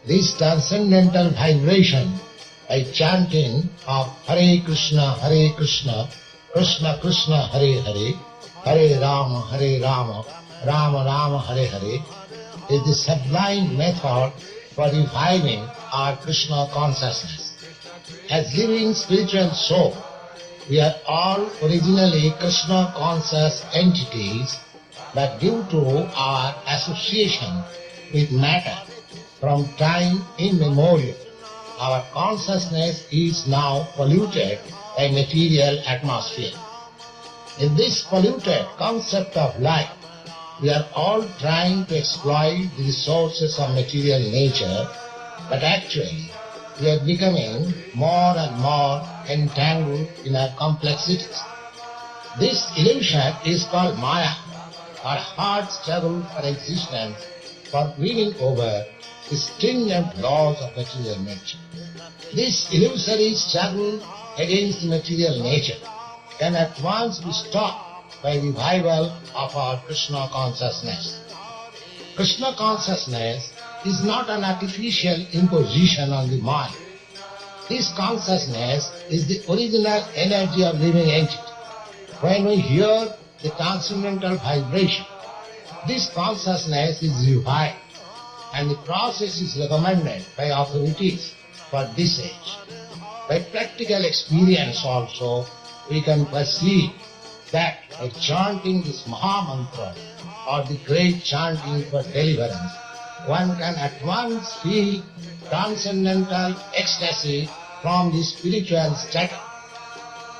This transcendental vibration by chanting of Hare Krishna, Krishna Krishna, Hare Hare, Hare Rama, Rama Rama, Hare Hare, is the sublime method for reviving our Krishna consciousness. As living spiritual soul, we are all originally Krishna conscious entities, but due to our association with matter from time immemorial, our consciousness is now polluted by material atmosphere. In this polluted concept of life, we are all trying to exploit the resources of material nature, but actually we are becoming more and more entangled in our complexities. This illusion is called Maya, our hard struggle for existence, for winning over the stringent laws of material nature. This illusory struggle against the material nature can at once be stopped by revival of our Krishna consciousness. Krishna consciousness is not an artificial imposition on the mind. This consciousness is the original energy of living entity. When we hear the transcendental vibration, this consciousness is revived, and the process is recommended by authorities for this age. By practical experience also, we can perceive that by chanting this Mahamantra or the great chanting for deliverance, one can at once feel transcendental ecstasy from the spiritual status.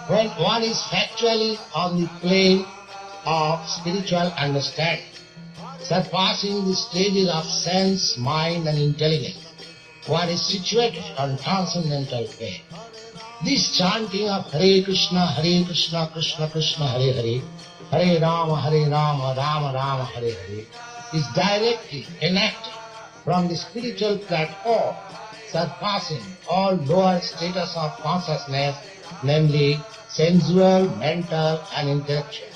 When one is factually on the plane of spiritual understanding, surpassing the stages of sense, mind and intelligence, one is situated on transcendental plane. This chanting of Hare Krishna, Krishna Krishna, Hare Hare, Hare Rama, Rama Rama, Hare Hare, is directly enacted from the spiritual platform, surpassing all lower status of consciousness, namely sensual, mental and intellectual.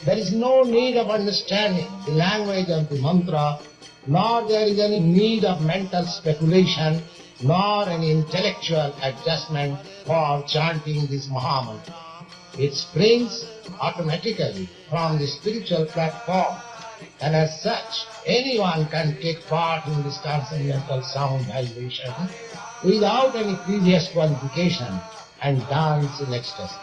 There is no need of understanding the language of the mantra, nor there is any need of mental speculation, nor any intellectual adjustment for chanting this Mahamantra. It springs automatically from the spiritual platform, and as such, anyone can take part in this transcendental sound vibration without any previous qualification and dance in ecstasy.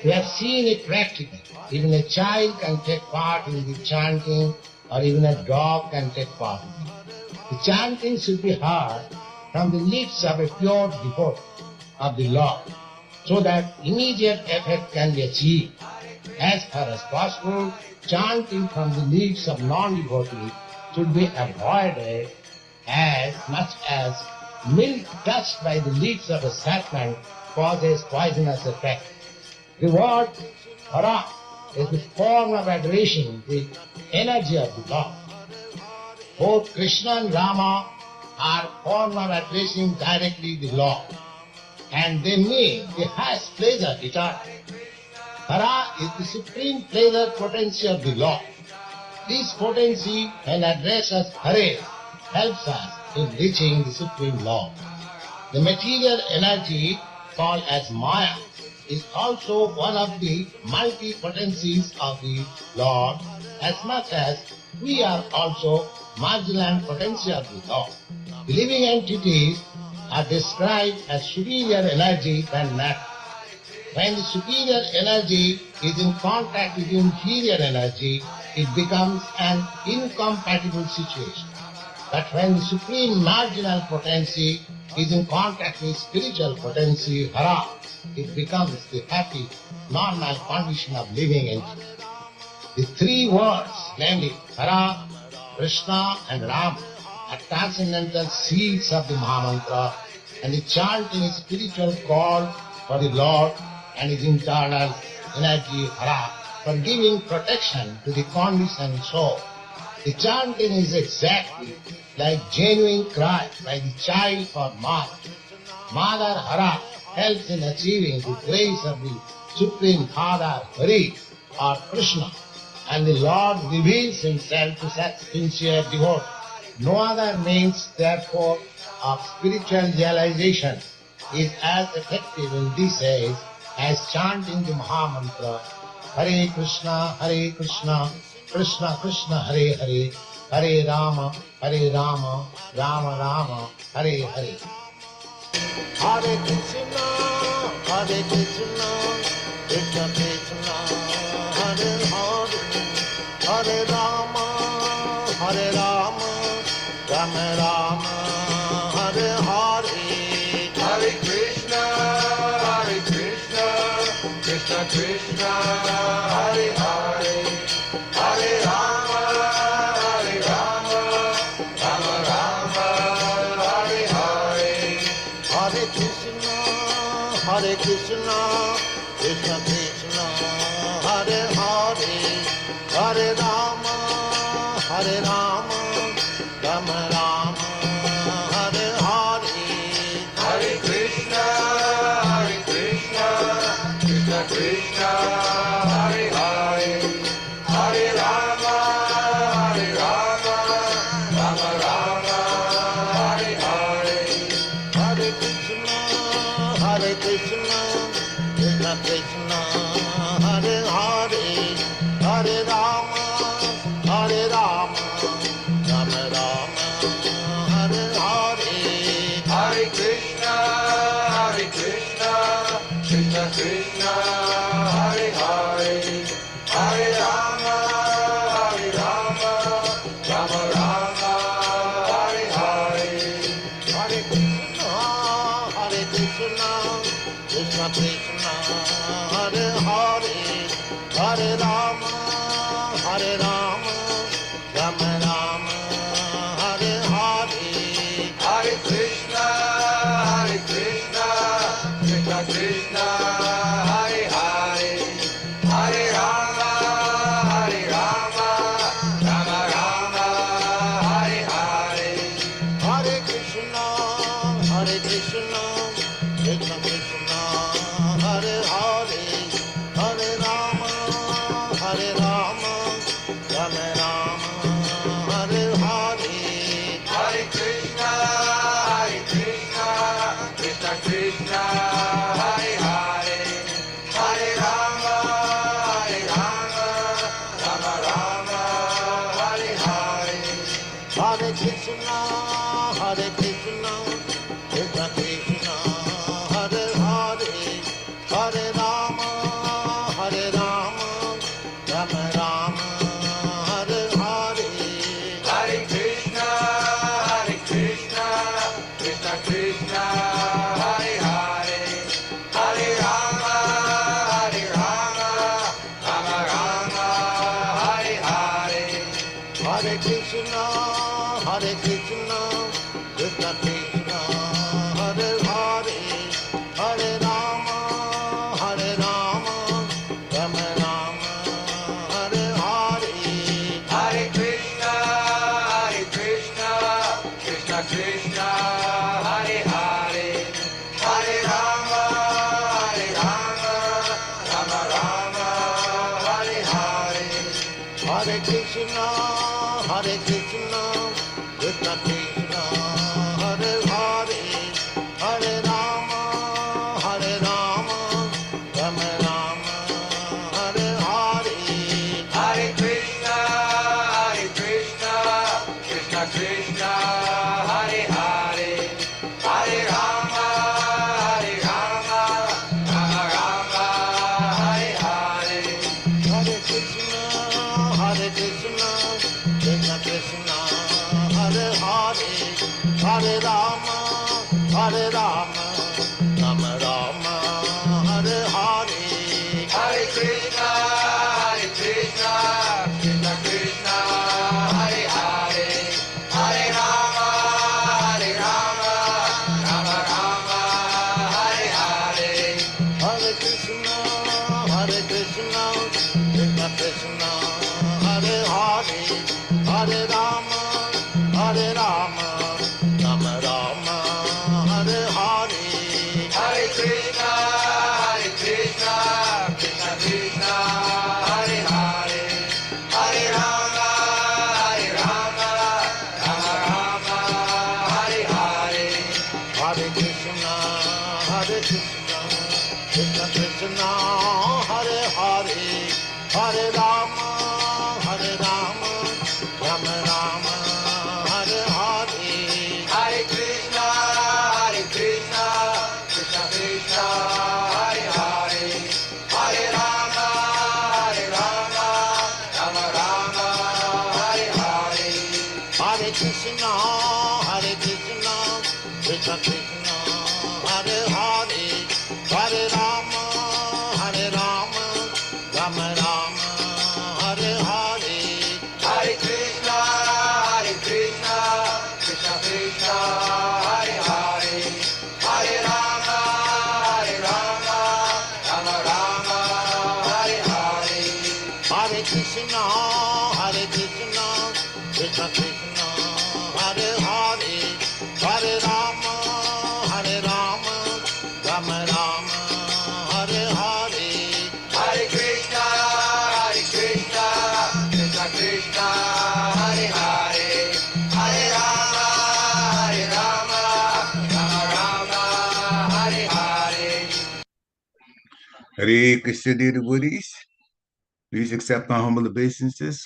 We have seen it practically. Even a child can take part in the chanting, or even a dog can take part in it. The chanting should be heard from the lips of a pure devotee of the Lord, so that immediate effect can be achieved. As far as possible, chanting from the lips of non-devotees should be avoided, as much as milk touched by the lips of a serpent causes poisonous effect. The word Hara is the form of adoration, the energy of the Lord. Both Krishna and Rama are form of addressing directly the Lord, and they mean the highest pleasure eternal. Hara is the supreme pleasure potency of the Lord. This potency, when addressed as Hare, helps us in reaching the Supreme Lord. The material energy called as Maya is also one of the multi-potencies of the Lord, as much as we are also marginal potency of the Lord. The living entities are described as superior energy than matter. When the superior energy is in contact with inferior energy, it becomes an incompatible situation. But when the supreme marginal potency is in contact with spiritual potency, Hara, it becomes the happy, normal condition of living entity. The three words, namely Hara, Krishna and Ram, are transcendental seeds of the Mahamantra, and the chanting is spiritual call for the Lord and his internal energy, Hara, for giving protection to the conditioned soul. The chanting is exactly like genuine cry by the child for mother. Mother Hara helps in achieving the grace of the Supreme Father Hari or Krishna, and the Lord reveals himself to such sincere devotees. No other means, therefore, of spiritual realization is as effective in this age as chanting the Mahamantra, Hare Krishna, Krishna Krishna, Hare Hare, Hare Rama, Rama Rama, Hare Hare. Hare Krishna, Krishna Krishna, Hare Hare, Hare Rama, Rama Rama, Hare Hare. Hare Krishna, Krishna Krishna, Hare Hare, Hare Rama, Rama Rama, Hare Hare. Hare Krishna, Krishna Krishna, Hare Hare, Hare Rama, Rama Rama, Hare Hare. Hare Krishna, Krishna Krishna, Hare Hare, Hare Rama, Rama Rama, Hare Hare. Hare Krishna, Krishna Krishna, Hare Hare, Hare Rama, Rama Rama, Hare Hare. Hare Krishna, Krishna Krishna, Hare Hare, Hare Rama, Rama Rama, Hare Hare. Hare Krishna, Krishna Krishna, Hare Hare, Hare Rama, Rama Rama, Hare Hare. Hare Krishna, Krishna Krishna, Hare Hare, Hare Rama, Rama Rama, Hare Hare. Hare Krishna, Krishna Krishna, Hare Hare, Hare Rama, Rama Rama Rama, Hare Hare, Hare Krishna, Krishna Krishna, Hare Hare, Hare Rama, Rama Rama, Hare Hare. Hare Krishna, Krishna Krishna, Hare Hare, Hare Rama, Rama Rama, Hare Hare. Hare Krishna, Krishna Krishna, Hare Hare, Hare Rama, Rama Rama, Hare Hare. Hare Krishna, Krishna Krishna, Hare Hare, Hare Rama, Rama Rama, Hare Hare. Hare Krishna, Krishna Krishna, Hare Hare, Hare Rama, Rama Rama, Hare Hare. Hare Krishna, Krishna Krishna, Hare Hare, Hare Rama, Rama Rama, Hare Hare. Hare Krishna, Krishna Krishna, Hare Hare, Hare Rama, Rama Rama, Hare Hare. Hare Krishna, Krishna Krishna, Hare Hare, Hare Rama, Rama Rama, Hare Hare. Hare Krishna, Krishna Krishna, Hare Hare, Hare Rama, Rama Rama, Hare Hare. Hare Krishna, Krishna Krishna, Hare Hare, Hare Rama, Rama Rama, Hare Hare. Hare Krishna, Krishna Krishna, Hare Hare, Hare Rama, Rama Rama, Hare Hare. Hare Krishna, Krishna Krishna, Hare Hare, Hare Rama, Rama Rama, Hare Hare. Hare Krishna, Krishna Krishna, Hare Hare, Hare Rama, Rama Rama, Hare Hare. Hare Krishna, dear devotees. Please accept my humble obeisances.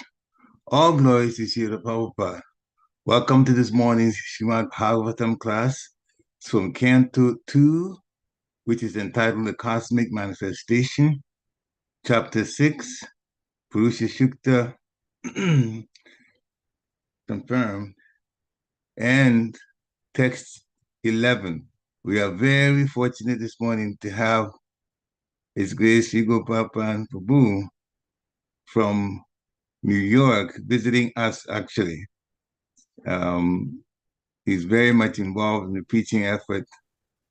All glories to Srila Prabhupada. Welcome to this morning's Srimad Bhagavatam class. It's from Canto 2, which is entitled The Cosmic Manifestation, Chapter 6, Purusha Shukta, confirmed, and text 11. We are very fortunate this morning to have His Grace Sri Gopala Prabhu from New York visiting us, actually. He's very much involved in the preaching effort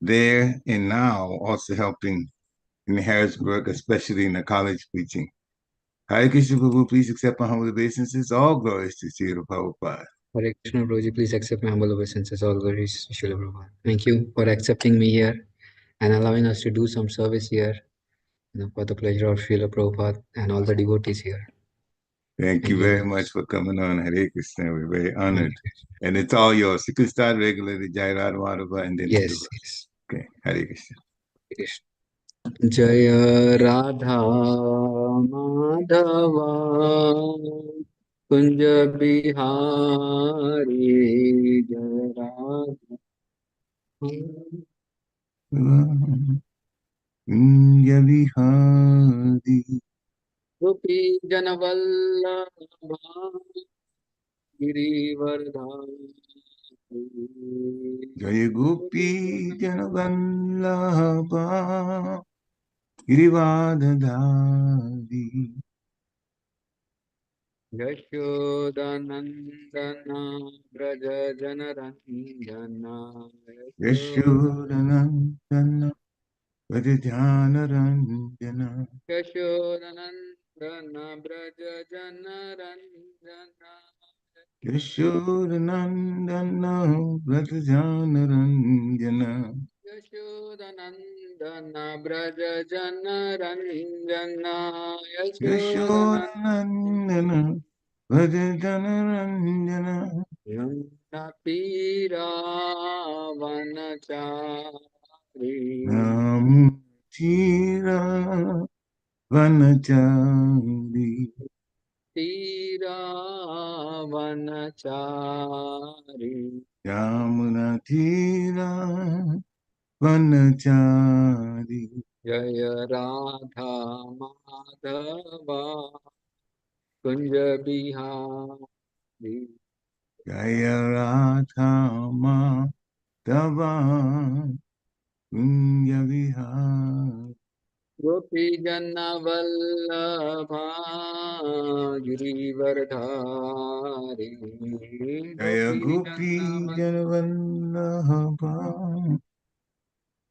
there and now, also helping in Harrisburg, especially in the college preaching. Hare Krishna Prabhu, please accept my humble obeisances. All glories to Srila Prabhupada. Hare Krishna Prabhuji, please accept my humble obeisances. All glories to Srila Prabhupada. Thank you for accepting me here and allowing us to do some service here, for the pleasure of Srila Prabhupada and all the devotees here. Thank you very much for coming on, Hare Krishna. We're very honored. And it's all yours. You can start regularly, Jai Radha Madhava, and then yes. Okay, Hare Krishna. Krishna. Jaya Radha Madhava Kunja Bihari Jaya Radha Kunja Bihari Gopi Janavallabha Girivardhari Jaya Gopi Janavallabha Girivardhari Yashodanandana Braja Janaranjana Yashodanandana Vrajajanaranjana यशोदनन्दन Vraj जनरञ्जना Yashodanandana Vrajajanaranjana यशोदनन्दन Vraj जनरञ्जना Yashodanandana Vrajajanaranjana Yamuna पीरावनचारी Namutira Vanachari तीरावनचारी Yamunatira Vanachari जय Radha Madhava Kunj Bihari Jaya Radha Madhava Kunya Vihar गोपी जन वल्लभा Girivardhari Jaya गोपी Gopi जन Janavallabha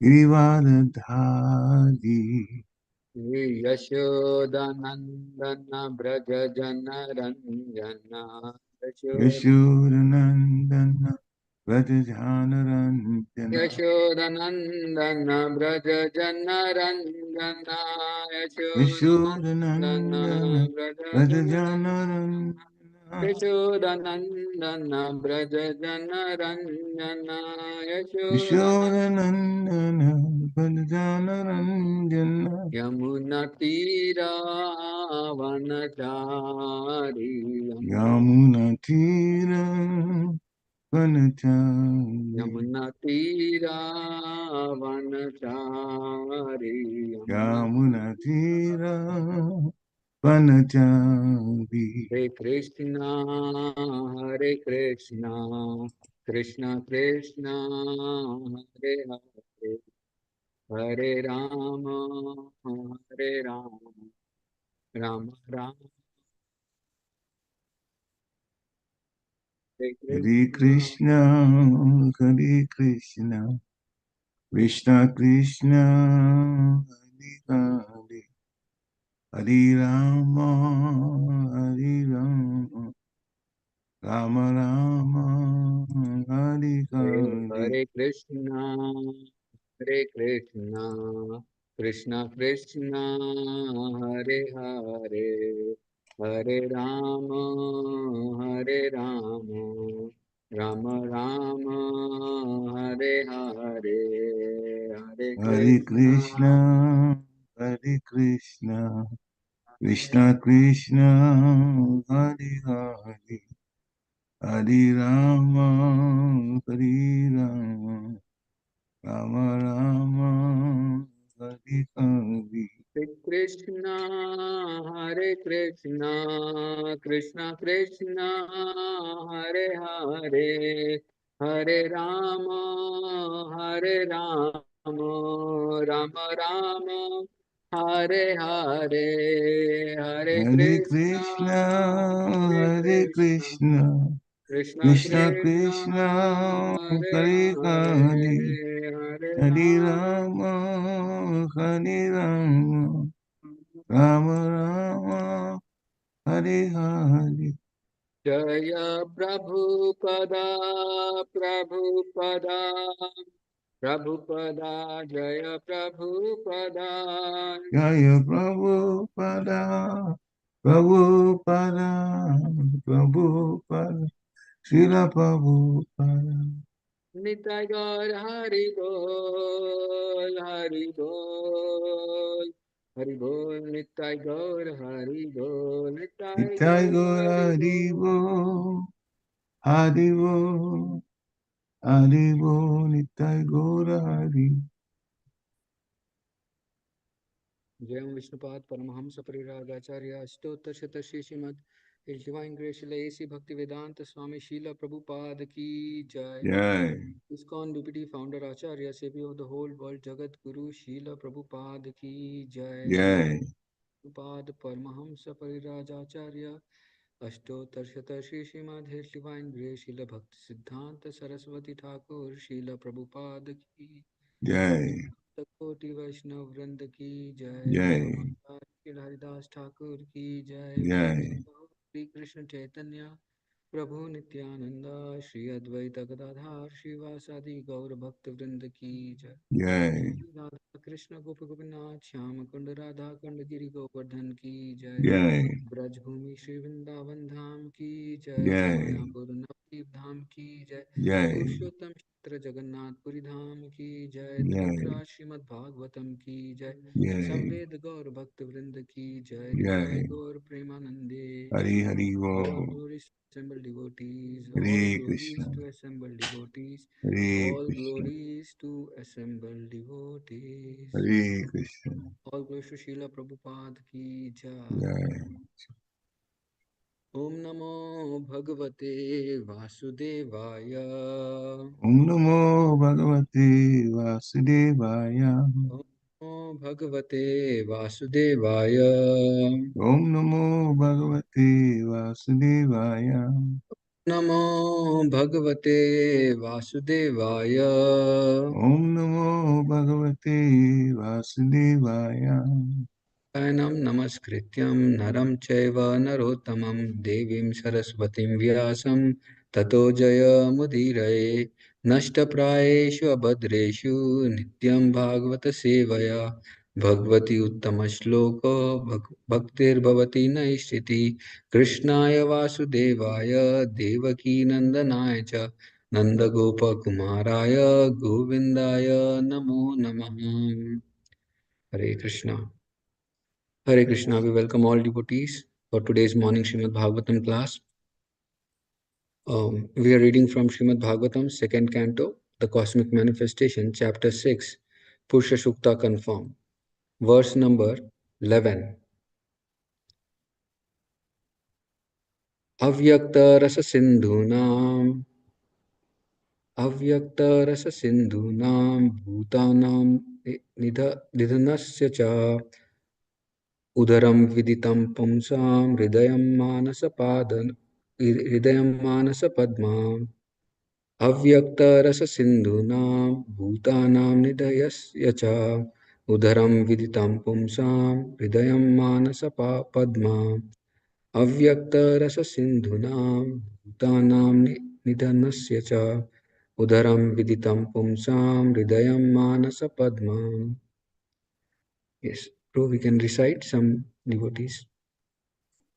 Girivardhari Yashodanandan Braj जन Ranjana Yashodanandana Vrajajanaranjana Yashodanandan Braj जन Ranjana Yashodanandan Yashodanandana Braj जन Vrajajanaranjana Yashodanandan Braj जन Ranjana Yashodanandan Yashodanandana Vrajajanaranjana Yamuna तीरा वनचारी Yamunatira Vanachari Yamuna तीरा वनचारी यमुना Yamunatira Vanachari हरे कृष्णा कृष्णा कृष्णा हरे हरे हरे राम राम राम हरे Hare Krishna Krishna, Hare Krishna, Krishna Krishna, Hare Hare, Hare Rama, Hare Rama, Rama Rama, Hare Hare, हरे Krishna Krishna Krishna Hare Hare Hare Ram Ram Ram Hare Hare Hare Hare Krishna Krishna, Hare Krishna, Krishna Krishna, Hare Hare, Hare Rama, Hare Rama, Rama Rama, Hare Hare. हरे Krishna Krishna Krishna Hare Hare Hare Ram Ram Ram Hare Hare Hare Hare Krishna Krishna, हरे Hare Krishna Krishna, Krishna Krishna Krishna Krishna, हरे Hare हरे Hare, हरे Hare Ram Rama, Hare Rama, Rama Rama, Hare Hare. जय प्रभुपदा प्रभुपदा प्रभुपदा जय Prabhupada Jaya Prabhupada, Prabhupada, Prabhupada, Srila Prabhupada. Nitai गौर हरि बोल हरि बोल निताय गौर हरि बोल Nitai Nitai गौर Hari Gora बोल Haribo, Haribo, Haribo, Nitai Gora Hari. जय Vishnupad Paramhans परिरागाचार्य अष्टोत्तर शतश्री Shrimad His Divine Grace Srila A.C. Bhaktivedanta Swami Srila Prabhupada ki jai. Jai, ISKCON Deputy Founder Acharya Savior of the whole world Jagat Guru Srila Prabhupada ki jai. Jai, Prabhupada Paramahamsa Parirajaacharya Ashtotar Shatashi Srimad His Divine Grace Srila Bhakti Siddhanta Saraswati Thakur Srila Prabhupada ki Jai. कोटि वैष्णव वृंद की जय। Jai. गौर श्री हरिदास ठाकुर की जय। बोलो Jai. Shri Krishna Chaitanya प्रभु नित्यानंद श्री अद्वैत गदाधर श्रीवासादि गौर भक्त वृंद की जय। Jai. राधा कृष्ण गोप गोपीनाथ श्याम कुंड राधा कुंड गिरि गोवर्धन की जय। Jai. ब्रजभूमि श्री वृंदावन धाम की जय। Jai. मायापुर नवदीप धाम की जय। Jai. पुरुषोत्तम क्षेत्र जगन्नाथपुरी धाम की जय। Jai. तीर्थराज श्रीमद् भागवतम की जय। Jai. संवेद गौर भक्त वृंद की जय। Nitai Jai. Gaur Premanande. Hari Hari All Wo. glories to assembled devotees, all Hare glories Krishna. to assembled devotees, Hare all Krishna. glories to assembled devotees. Hare Krishna. All glories to Srila Prabhupada ki jai. Jai. Om Namo Bhagavate Vasudevaya. Om Namo Bhagavate Vasudevaya. Om Namo Bhagavate Vasudevaya. Om Namo Bhagavate Vasudevaya. Namo Bhagavate Vasudevaya. Om Namo Bhagavate Vasudevaya. Kainam namaskrityam naram chaiva narottamam devim saraswatim vyasam tato jaya mudiraye nashtaprayeshu abhadreshu nityam bhagavata sevaya bhagavati uttama shloka bhaktir bhavati naishtiti krishnaya vasudevaya devaki nandanaya cha nanda gopa kumaraya govindaya namo namah. Hare Krishna. Hare Krishna, we welcome all devotees for today's morning Srimad Bhagavatam class. We are reading from Srimad Bhagavatam, second canto, the Cosmic Manifestation, chapter 6, Purusha Sukta Confirmed, verse number 11. Avyakta rasa sindhunam, avyakta rasa sindhunam, bhutanam nidhanasya cha, उदरं विदितं पुंसां हृदयं मानसपद्माम् अव्यक्तरससिन्धूनां भूतानां निधयस्य च उदरं विदितं पुंसां हृदयं मानसपद्माम् अव्यक्तरससिन्धूनां भूतानां निधनस्य च उदरं विदितं पुंसां हृदयं मानसपद्माम्. Yes, so we can recite some devotees.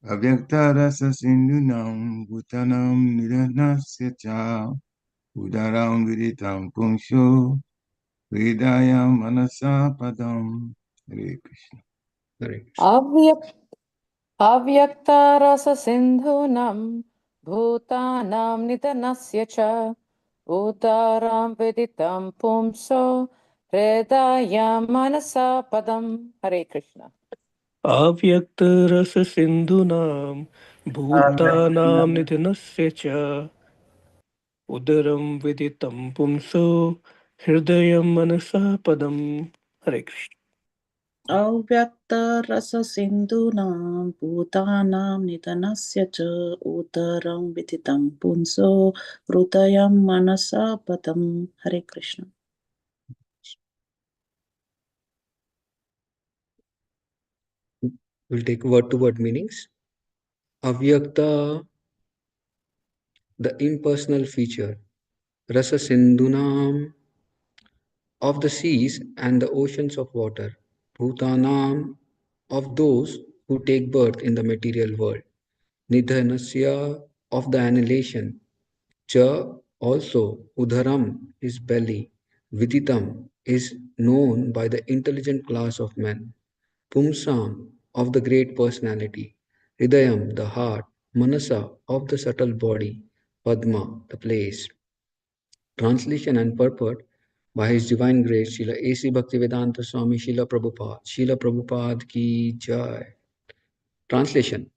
Avyakta rasa sindhunam bhutanam niranasya cha udaram viditam pungsho vedayam manasa padam. Hare Krishna. Hare अव्यक् अव्यक्तारससिन्धूनां भूतानां निधनस्य च उदारां विदितं पुंसो हृदय मनसा पदं हरे कृष्ण अव्यक्तरससिन्धूनां भूतानां निधनस्य च उदरं विदितं पुंसो हृदयं मनसः पदम्. हरे कृष्ण. अव्यक्तरससिन्धूनां भूतानां निधनस्य च उदरं विदितं पुंसो हृदयं मनसा पदं हरे Krishna. We'll take word to word meanings. Avyakta, the impersonal feature. Rasa Sindhunam, of the seas and the oceans of water. Bhutanam, of those who take birth in the material world. Nidhanasya, of the annihilation. Cha, also. Udharam, his belly. Viditam, is known by the intelligent class of men. Pumsam, of the great personality. Hridayam, the heart. Manasa, of the subtle body. Padma, the place. Translation and purport by His Divine Grace, Srila A.C. Bhaktivedanta Swami Srila Prabhupada. Srila Prabhupada ki jai. Translation.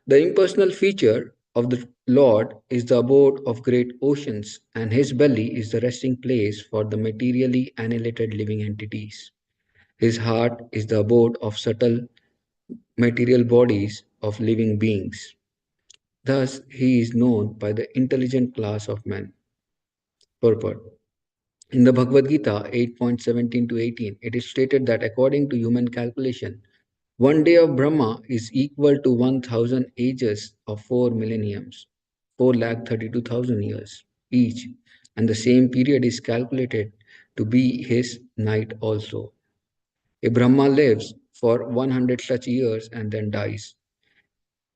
The impersonal feature of the Lord is the abode of great oceans, and His belly is the resting place for the materially annihilated living entities. His heart is the abode of subtle material bodies of living beings. Thus, He is known by the intelligent class of men. Purport. In the Bhagavad Gita 8.17 to 18, it is stated that according to human calculation, one day of Brahma is equal to 1000 ages of 4 millenniums, 4,32,000 years each, and the same period is calculated to be his night also. A Brahma lives for 100 such years and then dies.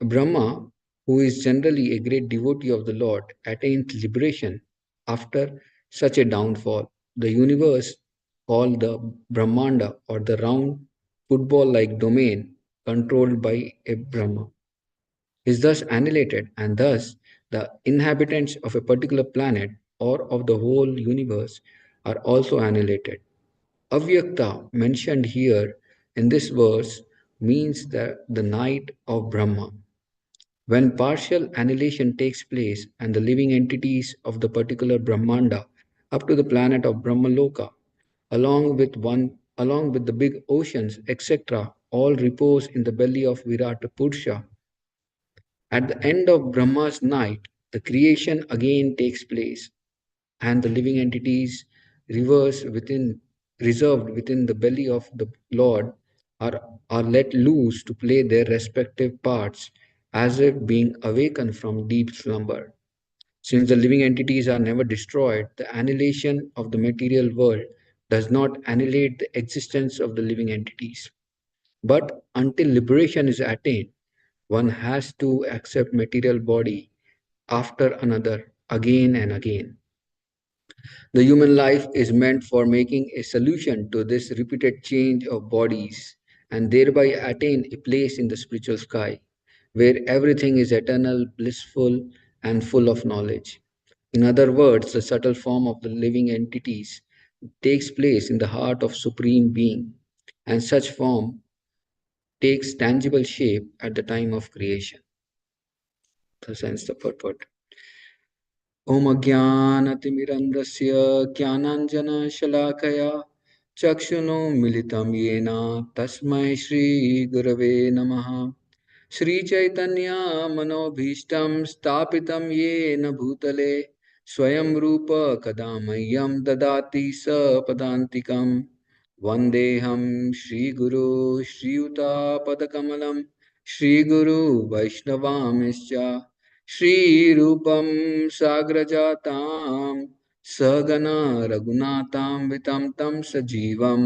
Brahma, who is generally a great devotee of the Lord, attains liberation after such a downfall. The universe, called the Brahmanda or the round football like domain controlled by a Brahma, is thus annihilated, and thus the inhabitants of a particular planet or of the whole universe are also annihilated. Avyakta, mentioned here in this verse, means the night of Brahma. When partial annihilation takes place and the living entities of the particular Brahmanda up to the planet of Brahmaloka, along with the big oceans, etc., all repose in the belly of Virata Purusha. At the end of Brahma's night, the creation again takes place, and the living entities reverse within reserved within the belly of the Lord are let loose to play their respective parts as if being awakened from deep slumber. Since the living entities are never destroyed, the annihilation of the material world does not annihilate the existence of the living entities. But until liberation is attained, one has to accept material body after another again and again. The human life is meant for making a solution to this repeated change of bodies and thereby attain a place in the spiritual sky where everything is eternal, blissful, and full of knowledge. In other words, the subtle form of the living entities takes place in the heart of Supreme Being, and such form takes tangible shape at the time of creation. Thus ends the purport. ॐ अज्ञानतिमिरन्धस्य ज्ञानाञ्जनशलाकया चक्षुनो मिलितं येन तस्मै श्रीगुरवे नमः श्रीचैतन्यमनोभीष्टं स्थापितं येन भूतले स्वयं रूप कदा मह्यं ददाति सपदान्तिकं वन्देऽहं श्रीगुरो श्रीयुतापदकमलं श्रीगुरु वैष्णवांश्च श्रीरूपं साग्रजातां सहगना रघुनाथान्वितं तं सजीवं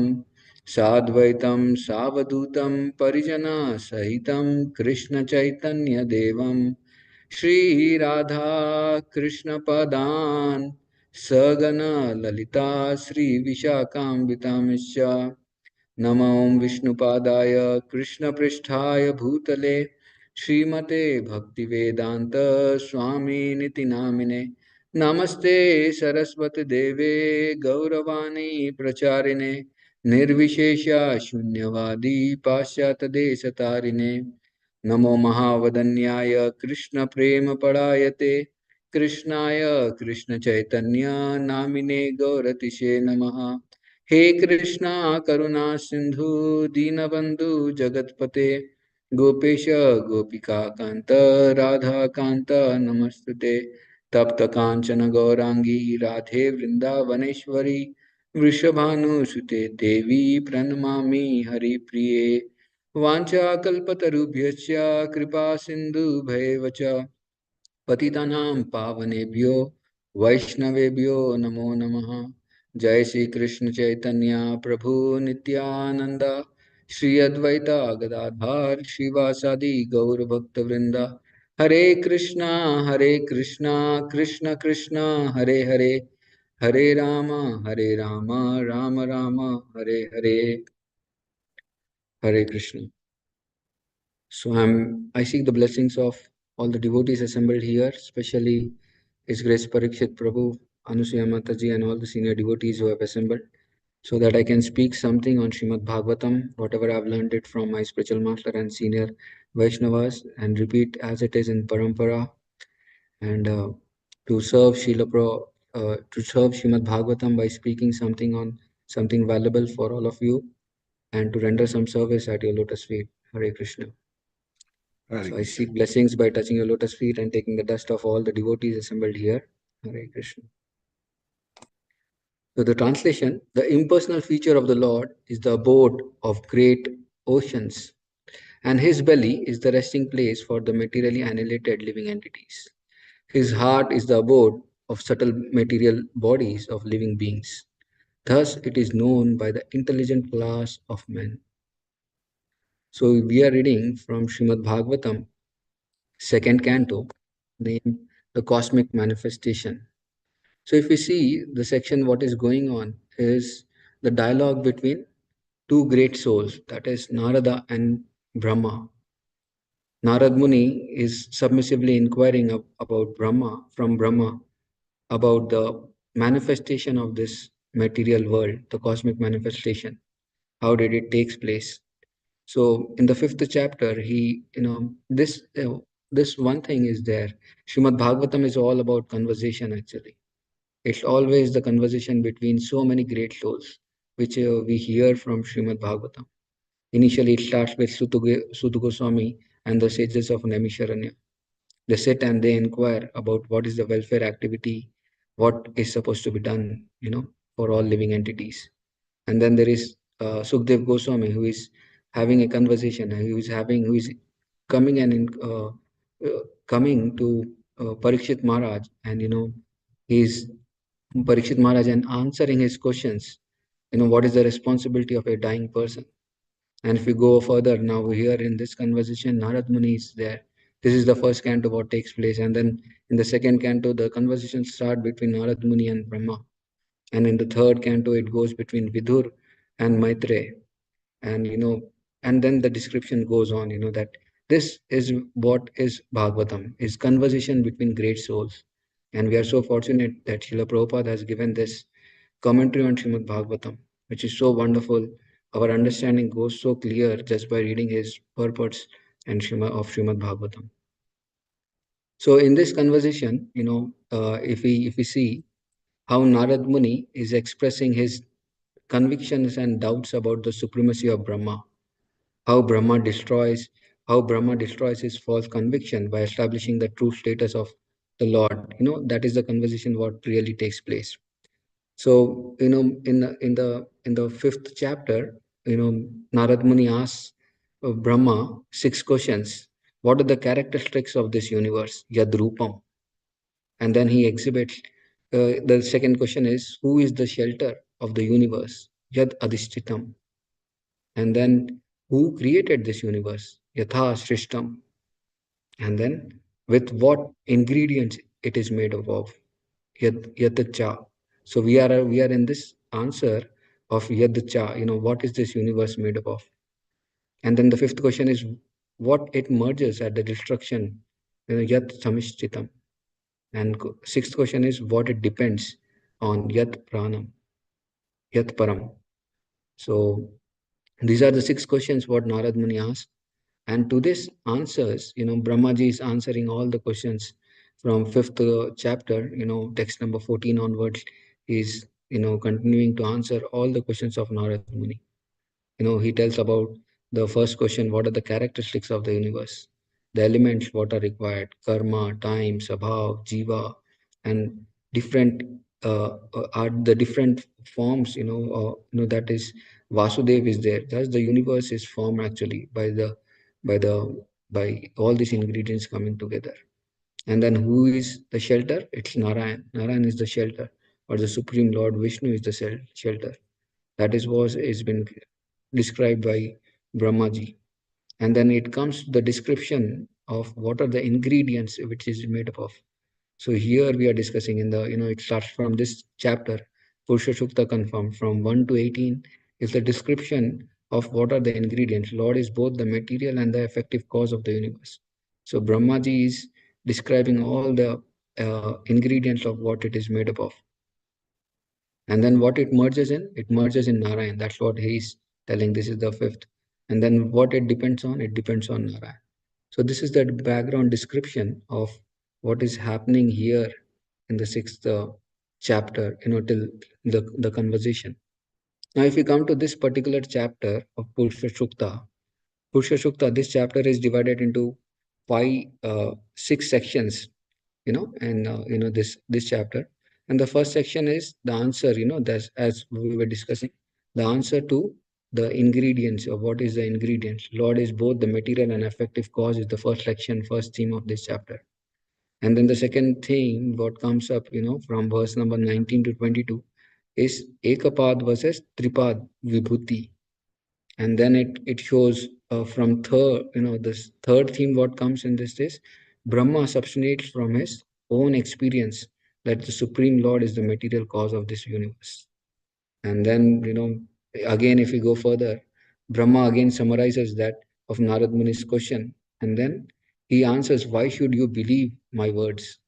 साद्वैतं सावधूतं परिजनसहितं कृष्णचैतन्यदेवं श्रीराधा कृष्णपदान् सहगना ललिता श्रीविशाखान्वितांश्च नमो विष्णुपादाय कृष्णपृष्ठाय भूतले श्रीमते भक्तिवेदांत स्वामिनिति नामिने नमस्ते सरस्वती देवे गौरवाणी प्रचारिणे निर्विशेष शून्यवादी पाश्चातदेशतारिणे नमो महावदन्याय कृष्ण प्रेम परायते कृष्णाय कृष्ण चैतन्य नामिने गौरतिशे नमः हे कृष्णा करुणा सिंधु दीनबंधु जगतपते गोपेश गोपिका कांत राधा कांत नमस्तुते तप्त कांचन गौरांगी राधे वृंदावनेश्वरी वृषभानुसुते देवी प्रणमामि हरिप्रिये वाञ्छाकल्पतरुभ्यश्च कृपा सिन्धुभैव च पतितानां पावनेभ्यो वैष्णवेभ्यो नमो नमः जय श्री कृष्ण चैतन्य प्रभु नित्यानंद श्री अद्वैता गदाधर श्रीवासादि गौर भक्त वृंदा हरे Krishna Krishna Krishna Hare Hare Hare Ram Ram Ram Hare Hare Hare Krishna. So I seek the blessings of all the devotees assembled here, especially His Grace Parikshit Prabhu, Anusuya Mataji, and all the senior devotees who have assembled, so that I can speak something on Srimad Bhagavatam, whatever I've learned it from my spiritual master and senior Vaishnavas, and repeat as it is in Parampara, and to serve to serve Srimad Bhagavatam by speaking something on something valuable for all of you, and to render some service at your lotus feet. Hare Krishna. So I seek blessings by touching your lotus feet and taking the dust of all the devotees assembled here. Hare Krishna. So the translation, the impersonal feature of the Lord is the abode of great oceans, and his belly is the resting place for the materially annihilated living entities. His heart is the abode of subtle material bodies of living beings. Thus, it is known by the intelligent class of men. So, we are reading from Srimad Bhagavatam, second canto, named The Cosmic Manifestation. So, if we see the section, what is going on is the dialogue between two great souls, that is Narada and Brahma. Narad Muni is submissively inquiring about Brahma from Brahma about the manifestation of this material world, the cosmic manifestation. How did it takes place? So in the fifth chapter, this one thing is there. Srimad Bhagavatam is all about conversation actually. It's always the conversation between so many great souls, which we hear from Srimad Bhagavatam. Initially, it starts with Suta Goswami and the sages of Naimisharanya. They sit and they inquire about what is the welfare activity, what is supposed to be done, for all living entities. And then there is Sukdev Goswami, who is having a conversation, who is coming and coming to Parikshit Maharaj, and he's Parikshit Maharaj and answering his questions. What is the responsibility of a dying person? And if we go further, now here in this conversation, Narad Muni is there. This is the first canto what takes place. And then in the second canto, the conversation start between Narad Muni and Brahma. And in the third canto, it goes between Vidhur and Maitreya. And, and then the description goes on, that this is what is Bhagavatam, is conversation between great souls. And we are so fortunate that Srila Prabhupada has given this commentary on Srimad Bhagavatam, which is so wonderful. Our understanding goes so clear just by reading his purports and of Srimad Bhagavatam. So in this conversation, if we see how Narad Muni is expressing his convictions and doubts about the supremacy of Brahma, how Brahma destroys his false conviction by establishing the true status of the Lord. That is the conversation what really takes place. So, in the fifth chapter, Narad Muni asks Brahma 6 questions. What are the characteristics of this universe? Yad Rupam. And then he exhibits. The second question is, who is the shelter of the universe? Yad Adhishtitam. And then, who created this universe? Yatha Shrishtam. And then, with what ingredients it is made up of? Yadacha. So we are in this answer of Yadacha. What is this universe made up of? And then the fifth question is what it merges at the destruction. Yat Samishchitam. And sixth question is what it depends on. Yat Pranam. Yat Param. So these are the 6 questions what Narad Muni asked. And to this answers, Brahmaji is answering all the questions from fifth chapter, text number 14 onwards. Is continuing to answer all the questions of Narad Muni. He tells about the first question: what are the characteristics of the universe? The elements what are required: karma, time, sabhav, jiva, and different are the different forms. That is Vasudev is there. Thus, the universe is formed actually by the by all these ingredients coming together. And then who is the shelter? It's Narayan. Narayan is the shelter, or the Supreme Lord Vishnu is the shelter. That is what is been described by Brahmaji. And then it comes to the description of what are the ingredients which is made up of. So here we are discussing it starts from this chapter, Purusha Shukta confirmed from 1 to 18 is the description of what are the ingredients. Lord is both the material and the effective cause of the universe. So Brahmaji is describing all the ingredients of what it is made up of. And then what it merges in Narayan. That's what he is telling. This is the fifth. And then what it depends on Narayan. So this is the background description of what is happening here in the sixth chapter, till the conversation. Now, if we come to this particular chapter of Purusha Shukta, this chapter is divided into 6 sections, and this chapter. And the first section is the answer, that's as we were discussing, the answer to the ingredients of what is the ingredients. Lord is both the material and effective cause is the first section, first theme of this chapter. And then the second thing, what comes up, from verse number 19 to 22 is Ekapad versus Tripad Vibhuti. And then it shows from third, this third theme, what comes in this is Brahma subsunates from his own experience that the Supreme Lord is the material cause of this universe. And then, again, if we go further, Brahma again summarizes that of Narad Muni's question. And then he answers, why should you believe my words?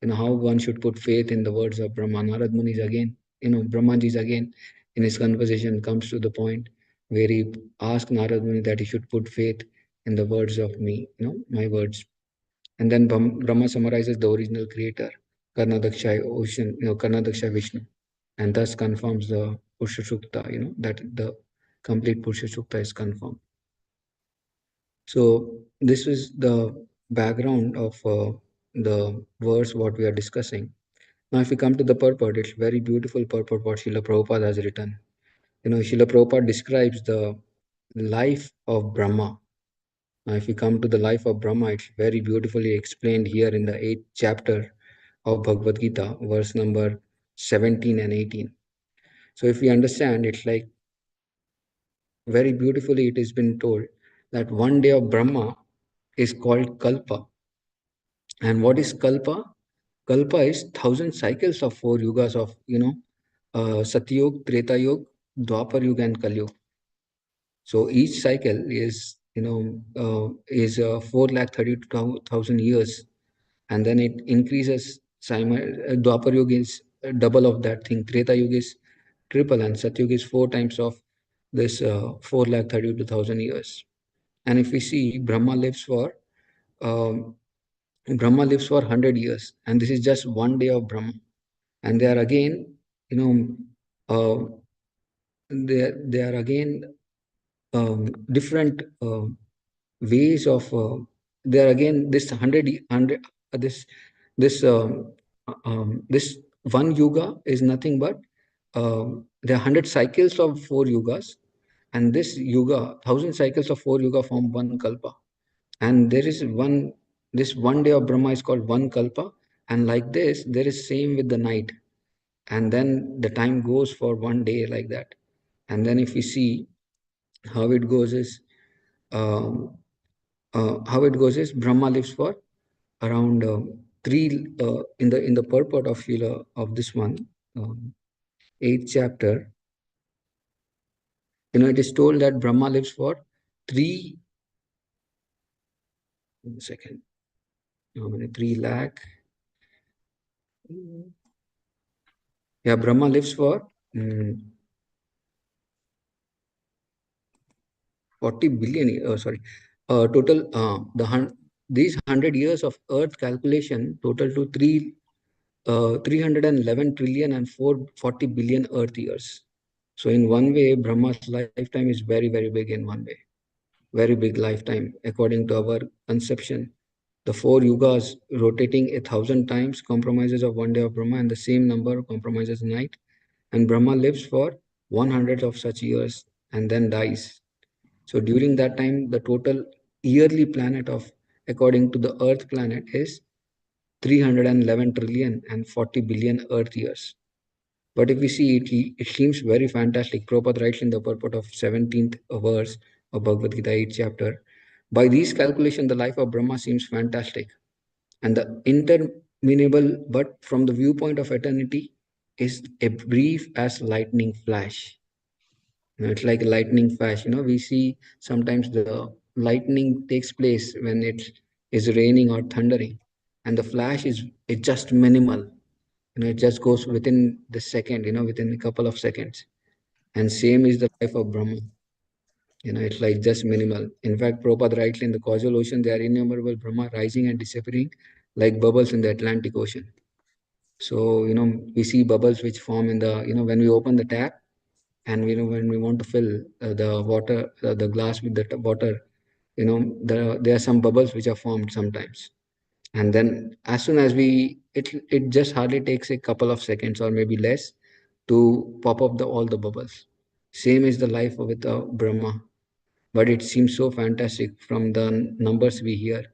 How one should put faith in the words of Brahma. Narad Muni is again, Brahmaji is again in his conversation comes to the point where he asks Narad Muni that he should put faith in the words of me, my words. And then Brahma summarizes the original creator, Karnadaksha ocean, Karnadaksha Vishnu, and thus confirms the Purusha Sukta, that the complete Purusha Sukta is confirmed. So this is the background of the verse what we are discussing. Now, if we come to the purport, it's very beautiful purport what Srila Prabhupada has written. Srila Prabhupada describes the life of Brahma. Now, if we come to the life of Brahma, it's very beautifully explained here in the 8th chapter of Bhagavad Gita, verse number 17 and 18. So if we understand, it's like very beautifully it has been told that one day of Brahma is called Kalpa. And what is Kalpa? Kalpa is 1,000 cycles of 4 yugas of, Satyug, Treta Yuga, Dwapar Yuga and Kali Yuga. So each cycle is, is 4,32,000 years, and then it increases. Dwapar Yuga is double of that thing. Treta Yuga is triple, and Satyuga is 4 times of this 4,32,000 years. And if we see, Brahma lives for 100 years, and this is just one day of Brahma. And they are again, uh, they are again different ways of. They are again this 100 this one yuga is nothing but there are 100 cycles of 4 yugas, and this yuga 1,000 cycles of 4 yuga form one kalpa. And there is this one day of Brahma is called one kalpa, and like this there is same with the night, and then the time goes for one day like that. And then if we see how it goes is Brahma lives for around three in the purport of Shila of this one, 8th chapter. It is told that Brahma lives for 3 second. How many? 3 lakh. Yeah, Brahma lives for 40 billion. Sorry, total these 100 years of Earth calculation total to 311 trillion and 440 billion Earth years. So in one way, Brahma's lifetime is very, very big in one way. Very big lifetime. According to our conception, the 4 yugas rotating 1,000 times compromises of one day of Brahma, and the same number compromises night. And Brahma lives for 100 of such years and then dies. So during that time, the total yearly planet of, according to the Earth planet, is 311 trillion and 40 billion Earth years. But if we see it, it seems very fantastic. Prabhupada writes in the purport of 17th verse of Bhagavad Gita 8th chapter, by these calculations, the life of Brahma seems fantastic. And the interminable, but from the viewpoint of eternity, is a brief as lightning flash. It's like a lightning flash. We see sometimes the lightning takes place when it is raining or thundering, and the flash is just minimal. It just goes within the second, within a couple of seconds. And same is the life of Brahma. It's like just minimal. In fact, Prabhupada writes in the causal ocean, there are innumerable Brahma rising and disappearing like bubbles in the Atlantic Ocean. So, we see bubbles which form in the, when we open the tap, and when we want to fill the water, the glass with the water, there are some bubbles which are formed sometimes. And then as soon as it just hardly takes a couple of seconds or maybe less to pop up all the bubbles. Same is the life with Brahma, but it seems so fantastic from the numbers we hear: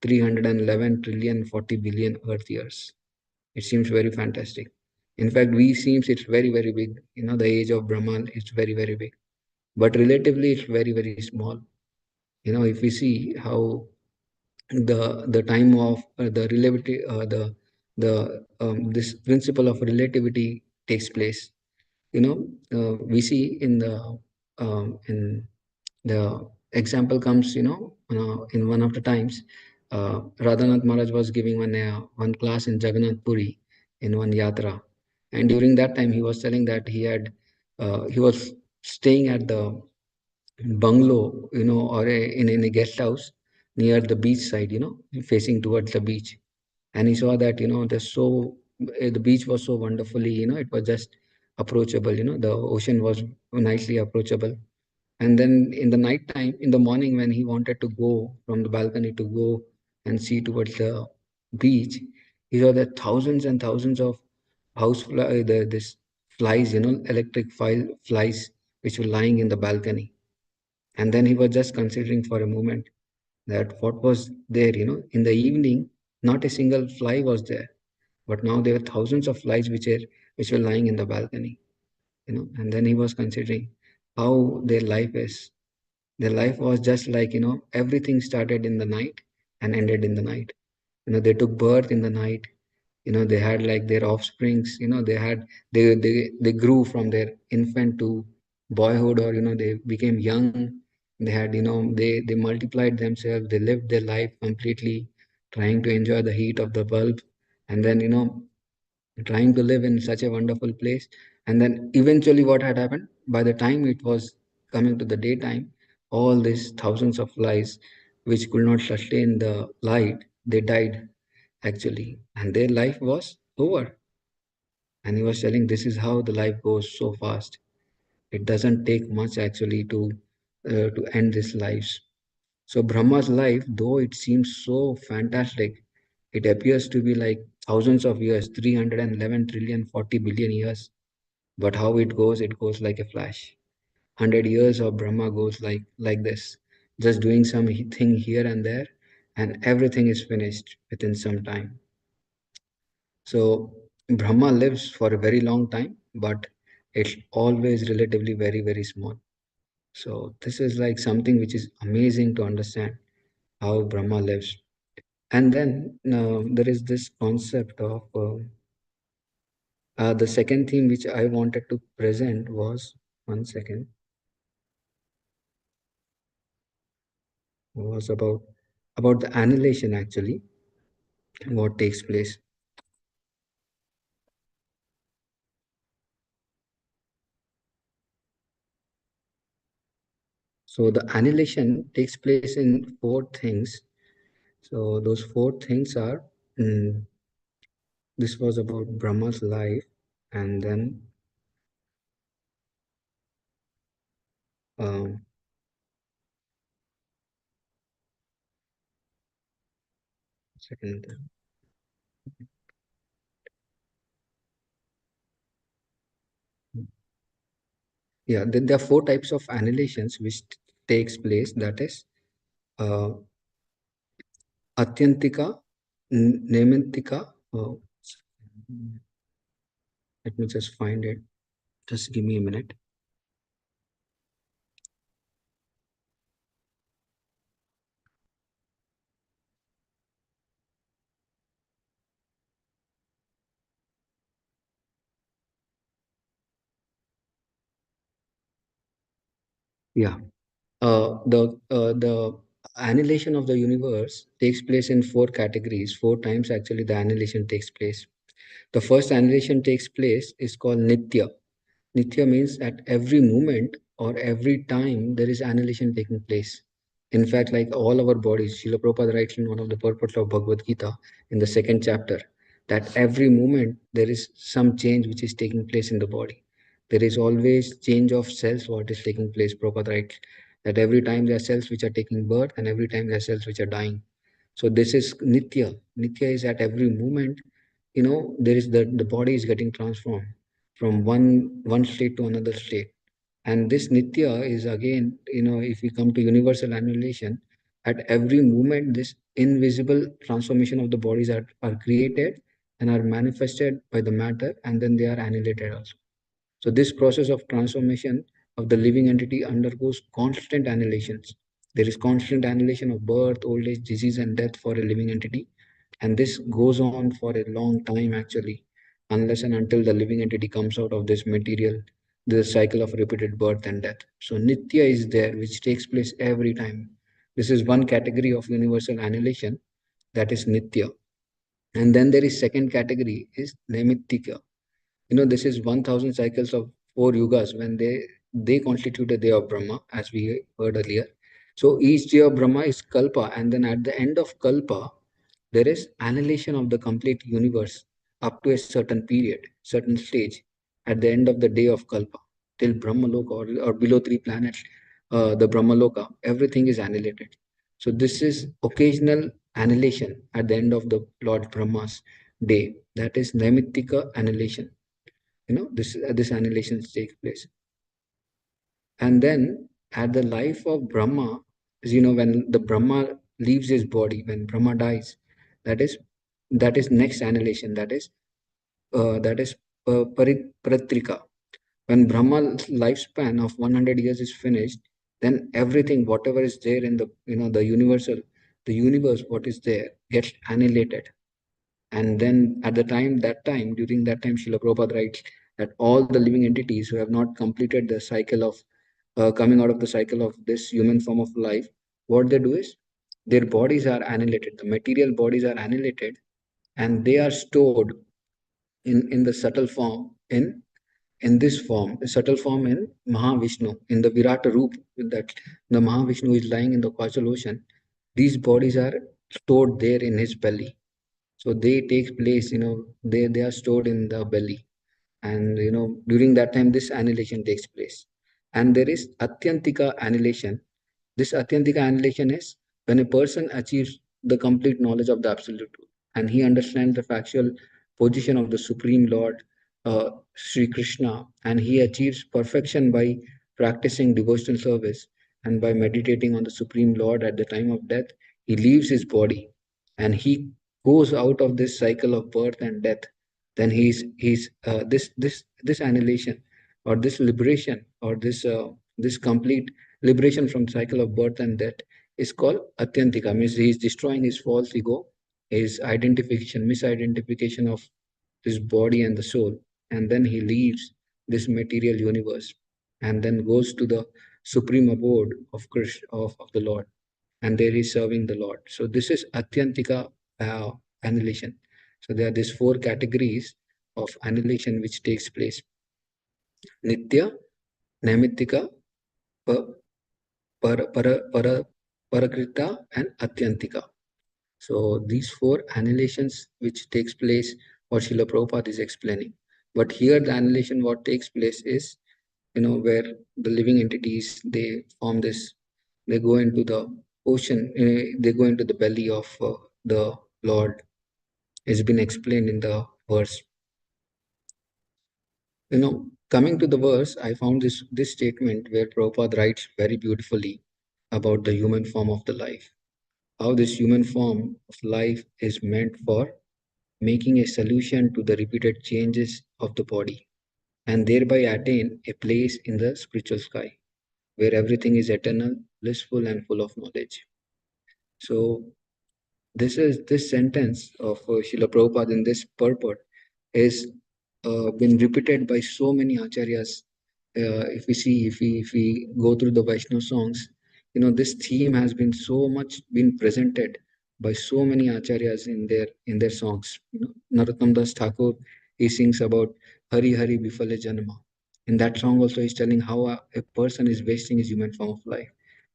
311 trillion 40 billion Earth years. It seems very fantastic. In fact, we seems it's very very big. The age of Brahma is very very big, but relatively it's very very small. If we see how the time of the relativity the this principle of relativity takes place. We see in the example comes, in one of the times, Radhanath Maharaj was giving one class in Jagannath Puri in one yatra, and during that time he was telling that he was staying at the bungalow, or in a guest house near the beach side, facing towards the beach. And he saw that, the beach was so wonderfully, it was just approachable, the ocean was nicely approachable. And then in the night time, in the morning, when he wanted to go from the balcony to go and see towards the beach, he saw that thousands and thousands of this flies, electric flies, which were lying in the balcony. And then he was just considering for a moment that what was there, in the evening, not a single fly was there, but now there were thousands of flies which were lying in the balcony, and then he was considering how their life is. Their life was just like, everything started in the night and ended in the night. They took birth in the night. They had like their offsprings. They grew from their infant to boyhood, or they became young. They had, they multiplied themselves. They lived their life completely, trying to enjoy the heat of the bulb, and then, trying to live in such a wonderful place. And then eventually what had happened, by the time it was coming to the daytime, all these thousands of flies which could not sustain the light, they died actually, and their life was over. And he was telling, this is how the life goes so fast. It doesn't take much actually to end these lives. So Brahma's life, though it seems so fantastic, it appears to be like thousands of years, 311 trillion 40 billion years. But how it goes like a flash. 100 years of Brahma goes like this, just doing some thing here and there, and everything is finished within some time. So Brahma lives for a very long time, but it's always relatively very, very small. So this is like something which is amazing to understand how Brahma lives. And then there is this concept of the second theme which I wanted to present was, one second, was about the annihilation actually, what takes place. So the annihilation takes place in four things. So those four things are, this was about Brahma's life, and then um, second, yeah, there are four types of annihilations which takes place. That is uh, Atyantika, Naimintika. Let me just find it. Just give me a minute. Yeah. The annihilation of the universe takes place in four categories. Four times actually the annihilation takes place. The first annihilation takes place is called Nitya. Nitya means at every moment or every time there is annihilation taking place. In fact, like all our bodies, Srila Prabhupada writes in one of the purports of Bhagavad Gita in the second chapter that every moment there is some change which is taking place in the body. There is always change of cells what is taking place. Prabhupada writes that every time there are cells which are taking birth and every time there are cells which are dying. So this is Nitya. Nitya is at every moment, there is the body is getting transformed from one state to another state. And this Nitya is again, if we come to universal annihilation, at every moment, this invisible transformation of the bodies are created and are manifested by the matter, and then they are annihilated also. So this process of transformation of the living entity undergoes constant annihilations. There is constant annihilation of birth, old age, disease, and death for a living entity. And this goes on for a long time actually, unless and until the living entity comes out of this material, the cycle of repeated birth and death. So Nitya is there, which takes place every time. This is one category of universal annihilation, that is Nitya. And then there is second category is Naimittika. This is 1000 cycles of 4 yugas when they constitute a day of Brahma, as we heard earlier. So each day of Brahma is Kalpa, and then at the end of Kalpa, there is annihilation of the complete universe up to a certain period, certain stage, at the end of the day of Kalpa, till Brahmaloka, or below 3 planets, the Brahmaloka, everything is annihilated. So this is occasional annihilation at the end of the Lord Brahma's day. That is Naimittika annihilation. This annihilation takes place. And then at the life of Brahma, when the Brahma leaves his body, when Brahma dies, that is next annihilation, Paratrika. When Brahma's lifespan of 100 years is finished, then everything, whatever is there in the universe, what is there gets annihilated. And then at during that time, Srila Prabhupada writes that all the living entities who have not completed the cycle of coming out of the cycle of this human form of life, what they do is their bodies are annihilated. The material bodies are annihilated, and they are stored in the subtle form, in this form, the subtle form in Mahavishnu, in the Virata Roop, that the Mahavishnu is lying in the causal ocean. These bodies are stored there in his belly. So they take place, they are stored in the belly. And during that time, this annihilation takes place. And there is Atyantika annihilation. This Atyantika annihilation is when a person achieves the complete knowledge of the Absolute Truth, and he understands the factual position of the Supreme Lord, Sri Krishna, and he achieves perfection by practicing devotional service and by meditating on the Supreme Lord at the time of death. He leaves his body and he goes out of this cycle of birth and death. Then he's this annihilation, or this liberation, or this complete liberation from cycle of birth and death is called Atyantika. Means he is destroying his false ego, his misidentification of his body and the soul, and then he leaves this material universe and then goes to the supreme abode of Krishna, of the Lord, and there he's serving the Lord. So this is Atyantika annihilation. So there are these 4 categories of annihilation which takes place: Nitya, Naimittika, pa- Parakrita, and Atyantika. So these 4 annihilations which takes place, what Srila Prabhupada is explaining. But here the annihilation what takes place is, where the living entities, they go into the ocean, they go into the belly of the Lord. It's been explained in the verse. Coming to the verse, I found this statement where Prabhupada writes very beautifully about the human form of the life. How this human form of life is meant for making a solution to the repeated changes of the body, and thereby attain a place in the spiritual sky, where everything is eternal, blissful, and full of knowledge. So this sentence of Srila Prabhupada in this purport is been repeated by so many acharyas. If we go through the Vaishnava songs, this theme has been so much been presented by so many acharyas in their songs. Narottam Das Thakur, he sings about Hari Hari Bifale Janma. In that song also he's telling how a person is wasting his human form of life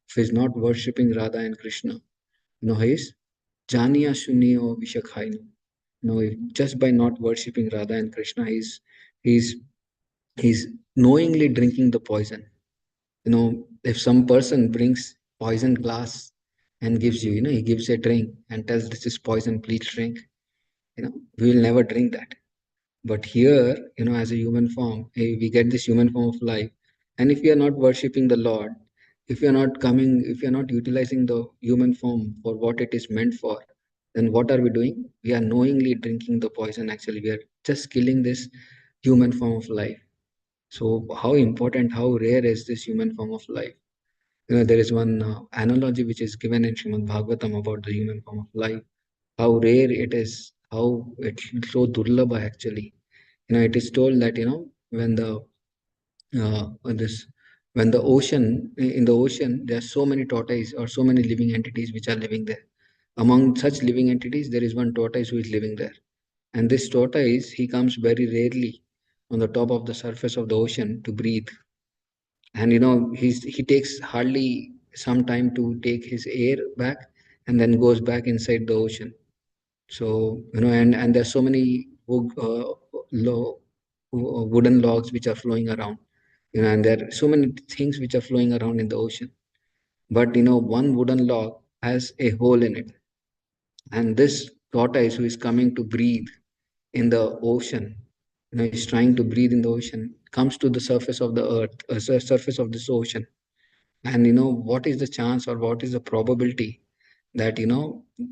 if he's not worshipping Radha and Krishna. He is Janiya Shunyo Vishakhainu. Just by not worshipping Radha and Krishna, he's he's knowingly drinking the poison. If some person brings poison glass and gives you, he gives a drink and tells this is poison, please drink. We will never drink that. But here, as a human form, we get this human form of life. And if we are not worshipping the Lord, if we are not utilizing the human form for what it is meant for, then what are we doing? We are knowingly drinking the poison. Actually, we are just killing this human form of life. So, how important, how rare is this human form of life? There is one analogy which is given in Srimad Bhagavatam about the human form of life, how rare it is, how it's so durlabha actually. It is told that when the this when the ocean in the ocean there are so many tortoises or so many living entities which are living there. Among such living entities, there is one tortoise who is living there, and this tortoise, he comes very rarely on the top of the surface of the ocean to breathe. And he takes hardly some time to take his air back, and then goes back inside the ocean. So and there's so many wooden logs which are flowing around, and there are so many things which are flowing around in the ocean. But one wooden log has a hole in it, and this tortoise who is coming to breathe in the ocean, is trying to breathe in the ocean, comes to the surface of the earth, surface of this ocean. And what is the chance, or what is the probability that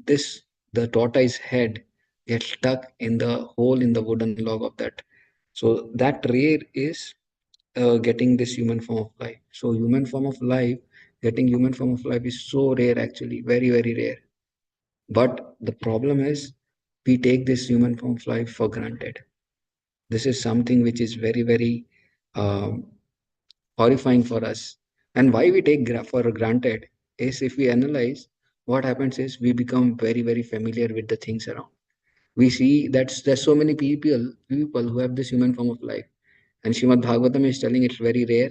this the tortoise head gets stuck in the hole in the wooden log of that. So that rare is getting this human form of life. So human form of life, getting human form of life is so rare, actually, very very rare. But the problem is, we take this human form of life for granted. This is something which is very very um, horrifying for us. And why we take for granted is, if we analyze, what happens is we become very very familiar with the things around. We see that there's so many people who have this human form of life, and Srimad Bhagavatam is telling it's very rare.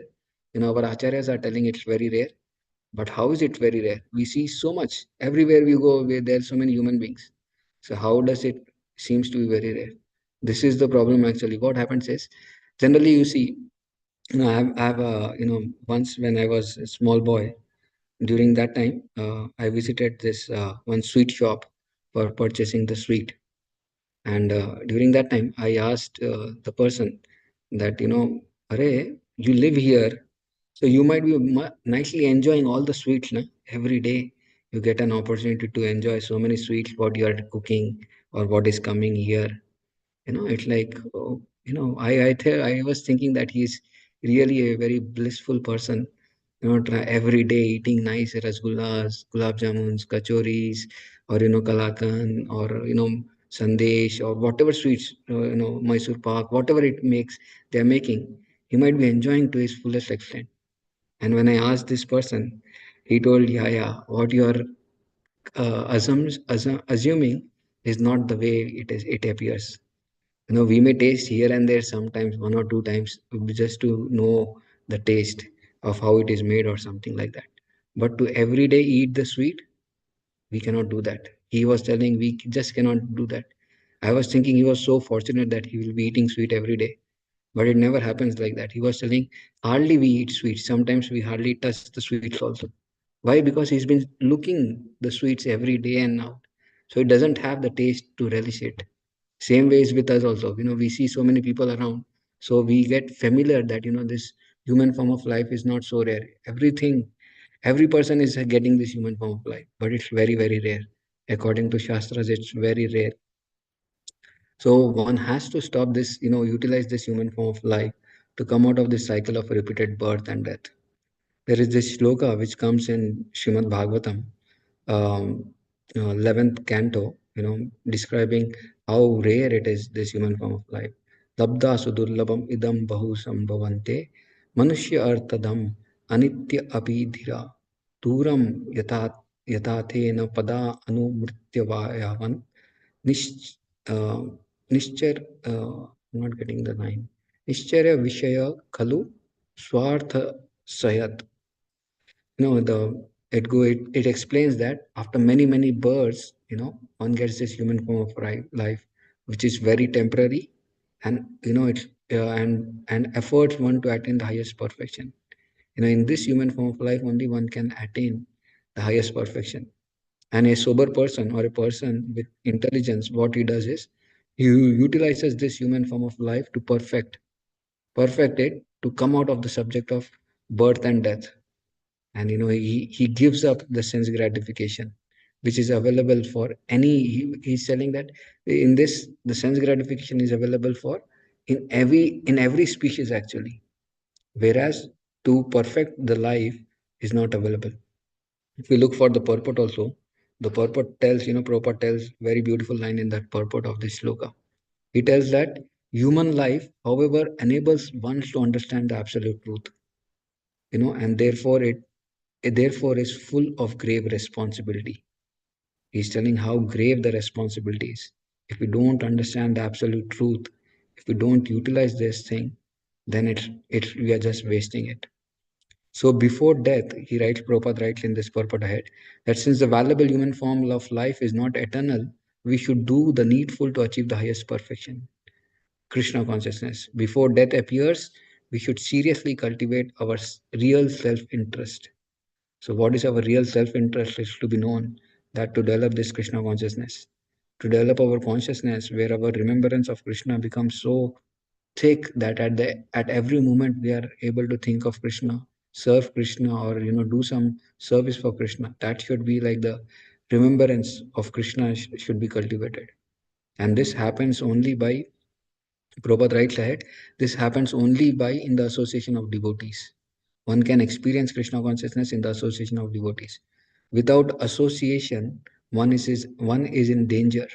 Our acharyas are telling it's very rare. But how is it very rare? We see so much everywhere we go, where there are so many human beings. So how does it seems to be very rare? This is the problem actually. What happens is, generally you see, once when I was a small boy, during that time, I visited this one sweet shop for purchasing the sweet. And during that time, I asked the person that, Arey, you live here, so you might be nicely enjoying all the sweets, na? Every day you get an opportunity to enjoy so many sweets, what you are cooking or what is coming here. It's like, oh, I was thinking that he's really a very blissful person, try every day eating nice rasgullas, gulab jamuns, kachoris, or kalakan, or sandesh, or whatever sweets, Mysore pak, whatever it makes, they're making, he might be enjoying to his fullest extent. And when I asked this person, he told, yeah, yeah, what you are assuming is not the way it appears. We may taste here and there sometimes, one or two times, just to know the taste of how it is made or something like that. But to every day eat the sweet, we cannot do that. He was telling we just cannot do that. I was thinking he was so fortunate that he will be eating sweet every day. But it never happens like that. He was telling hardly we eat sweets. Sometimes we hardly touch the sweets also. Why? Because he's been looking the sweets every day and now. So it doesn't have the taste to relish it. Same ways with us also. We see so many people around. So we get familiar that, this human form of life is not so rare. Every person is getting this human form of life, but it's very, very rare. According to Shastras, it's very rare. So one has to stop this, utilize this human form of life to come out of this cycle of repeated birth and death. There is this shloka which comes in Srimad Bhagavatam, um, 11th canto, describing how rare it is, this human form of life. Labda sudurlabam idam bahu sambhavante manushya artadam anitya apidhira turam yatathena pada anumrityavayavan nish, uh, nishchar, I'm not getting the line. Nishcharya vishaya khalu swartha sayat. It explains that after many many births, one gets this human form of life, which is very temporary, and it's and efforts one to attain the highest perfection. In this human form of life, only one can attain the highest perfection. And a sober person or a person with intelligence, what he does is he utilizes this human form of life to perfect it, to come out of the subject of birth and death. And he gives up the sense gratification which is available for he's telling that in this the sense gratification is available for in every species actually, whereas to perfect the life is not available. If we look for the purport also, the purport tells, Prabhupada tells very beautiful line in that purport of this sloka. He tells that human life, however, enables one to understand the absolute truth, and it therefore is full of grave responsibility. He's telling how grave the responsibility is. If we don't understand the absolute truth, if we don't utilize this thing, then we are just wasting it. So before death, he writes, Prabhupada writes in this purport ahead, that since the valuable human form of life is not eternal, we should do the needful to achieve the highest perfection, Krishna consciousness. Before death appears, we should seriously cultivate our real self-interest. So what is our real self-interest is to be known, that to develop this Krishna consciousness, to develop our consciousness where our remembrance of Krishna becomes so thick that at every moment we are able to think of Krishna, serve Krishna, or do some service for Krishna. That should be like the remembrance of Krishna should be cultivated. And this happens only by, Prabhupada writes ahead, this happens only by in the association of devotees. One can experience Krishna consciousness in the association of devotees. Without association, one is in danger,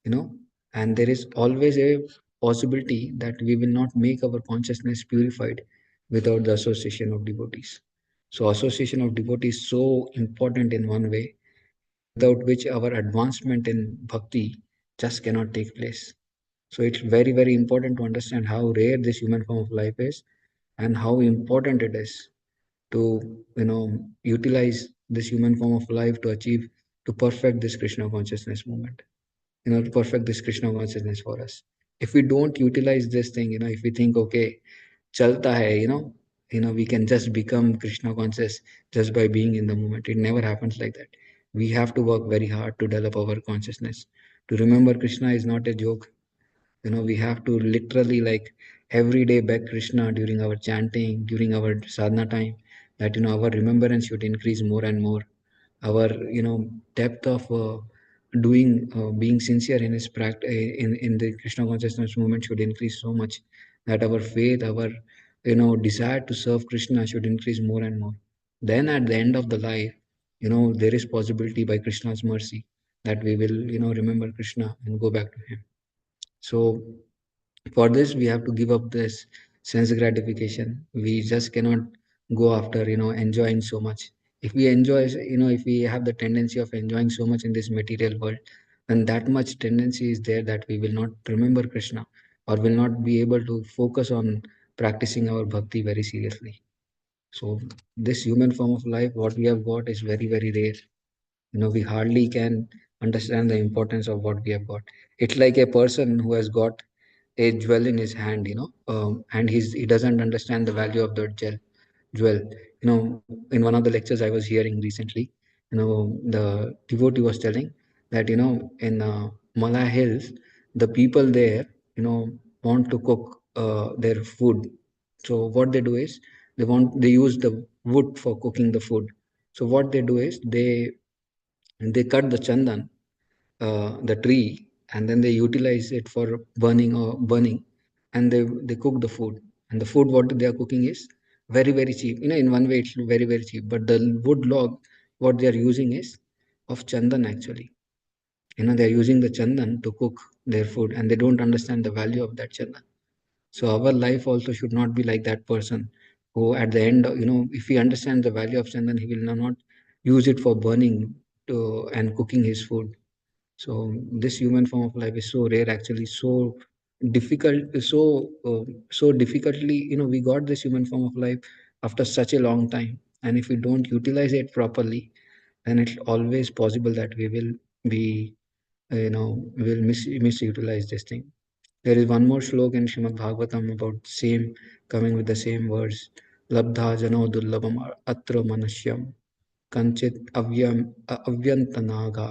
you know, and there is always a possibility that we will not make our consciousness purified without the association of devotees. So association of devotees is so important in one way, without which our advancement in bhakti just cannot take place. So it's very, very important to understand how rare this human form of life is and how important it is to utilize this human form of life to achieve, to perfect this Krishna consciousness movement, to perfect this Krishna consciousness for us. If we don't utilize this thing, if we think, okay, chalta hai, we can just become Krishna conscious just by being in the moment. It never happens like that. We have to work very hard to develop our consciousness. To remember Krishna is not a joke. We have to literally like every day beg Krishna during our chanting, during our sadhana time, that our remembrance should increase more and more. Our depth of doing being sincere in his practice in the Krishna consciousness movement should increase so much that our faith, our desire to serve Krishna should increase more and more. Then at the end of the life, there is possibility by Krishna's mercy that we will remember Krishna and go back to him. So for this, we have to give up this sense gratification. We just cannot go after, enjoying so much. If we enjoy, if we have the tendency of enjoying so much in this material world, then that much tendency is there that we will not remember Krishna or will not be able to focus on practicing our bhakti very seriously. So this human form of life, what we have got is very, very rare. We hardly can understand the importance of what we have got. It's like a person who has got a jewel in his hand, and he doesn't understand the value of that jewel. In one of the lectures I was hearing recently, the devotee was telling that in Malay Hills, the people there, want to cook their food. So what they do is they use the wood for cooking the food. So what they do is they cut the chandan, the tree, and then they utilize it for burning, and they cook the food. And the food what they are cooking is very, very cheap. In one way it's very, very cheap, but the wood log what they are using is of chandan actually. They are using the chandan to cook their food, and they don't understand the value of that chandan. So our life also should not be like that person who at the end, if he understands the value of chandan, he will not use it for burning and cooking his food. So this human form of life is so rare, actually, so difficult, so difficultly. We got this human form of life after such a long time, and if we don't utilize it properly, then it's always possible that we will be, we will misutilize this thing. There is one more slok in Srimad Bhagavatam about same, coming with the same words. Labdha jano dullabam atra manashyam kanchit avyantanaga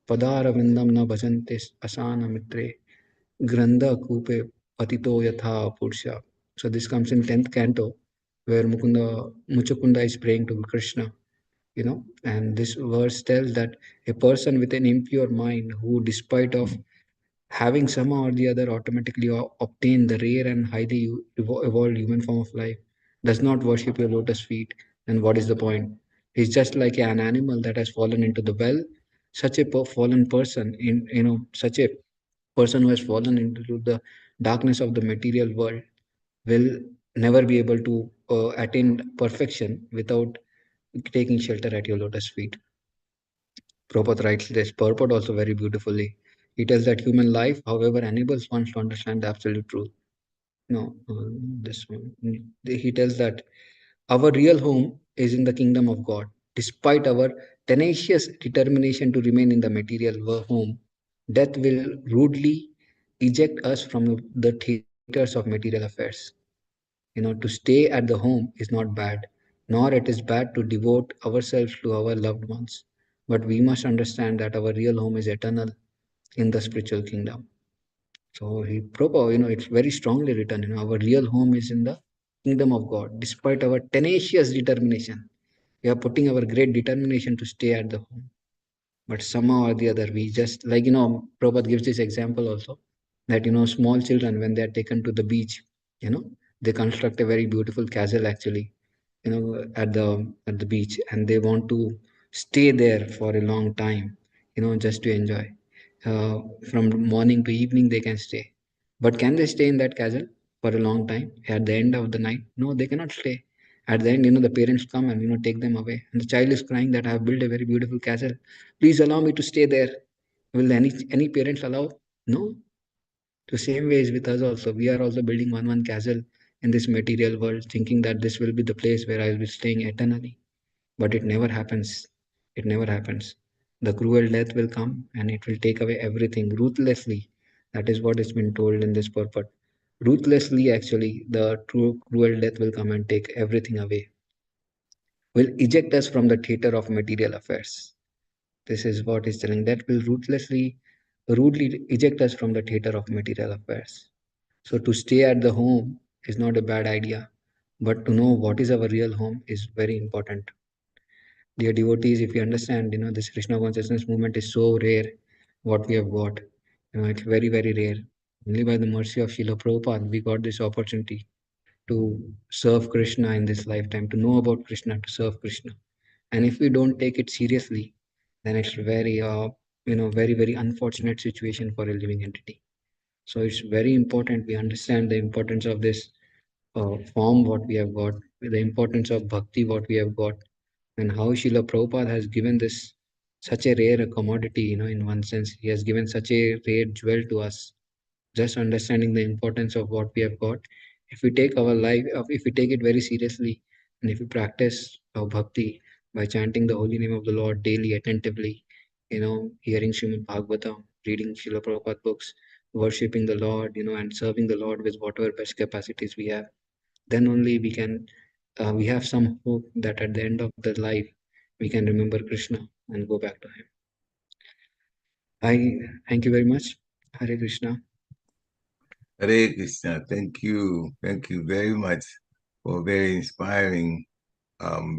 padaravindam na bhajante asana mitre granda kupe patito yatha pursha. So this comes in 10th canto, where Muchukunda is praying to Krishna, and this verse tells that a person with an impure mind who, despite of having somehow or the other automatically obtain the rare and highly evolved human form of life, does not worship your lotus feet, then what is the point? He's just like an animal that has fallen into the well. Such a fallen person, such a person who has fallen into the darkness of the material world will never be able to attain perfection without taking shelter at your lotus feet. Prabhupada writes this purport also very beautifully. He tells that human life, however, enables one to understand the absolute truth. No, this one. He tells that our real home is in the kingdom of God. Despite our tenacious determination to remain in the material home, death will rudely eject us from the theaters of material affairs. To stay at the home is not bad, nor it is bad to devote ourselves to our loved ones. But we must understand that our real home is eternal in the spiritual kingdom. So it's very strongly written, our real home is in the kingdom of God. Despite our tenacious determination, we are putting our great determination to stay at the home. But somehow or the other, we just like, Prabhupada gives this example also that, small children, when they are taken to the beach, you know, they construct a very beautiful castle actually, at the beach, and they want to stay there for a long time, just to enjoy. From morning to evening, they can stay. But can they stay in that castle for a long time? At the end of the night, no, they cannot stay. At the end, the parents come and take them away, and the child is crying that I have built a very beautiful castle. Please allow me to stay there. Will any parents allow? No. The same way is with us also. We are also building one castle in this material world, thinking that this will be the place where I will be staying eternally. But it never happens. It never happens. The cruel death will come and it will take away everything ruthlessly. That is what has been told in this purport. Ruthlessly, actually, the true cruel death will come and take everything away. Will eject us from the theater of material affairs. This is what is telling, that will rudely eject us from the theater of material affairs. So to stay at the home is not a bad idea, but to know what is our real home is very important. Dear devotees, if you understand, this Krishna consciousness movement is so rare, what we have got. It's very, very rare. Only by the mercy of Srila Prabhupada, we got this opportunity to serve Krishna in this lifetime, to know about Krishna, to serve Krishna. And if we don't take it seriously, then it's very, very unfortunate situation for a living entity. So it's very important we understand the importance of this form, what we have got, the importance of bhakti, what we have got, and how Srila Prabhupada has given this such a rare commodity, in one sense. He has given such a rare jewel to us. Just understanding the importance of what we have got. If we take our life, if we take it very seriously, and if we practice our bhakti by chanting the holy name of the Lord daily, attentively, hearing Srimad Bhagavatam, reading Srila Prabhupada books, worshipping the Lord, and serving the Lord with whatever best capacities we have, then only we have some hope that at the end of the life we can remember Krishna and go back to him. I thank you very much. Hare Krishna. Hare Krishna. Thank you. Thank you very much for a very inspiring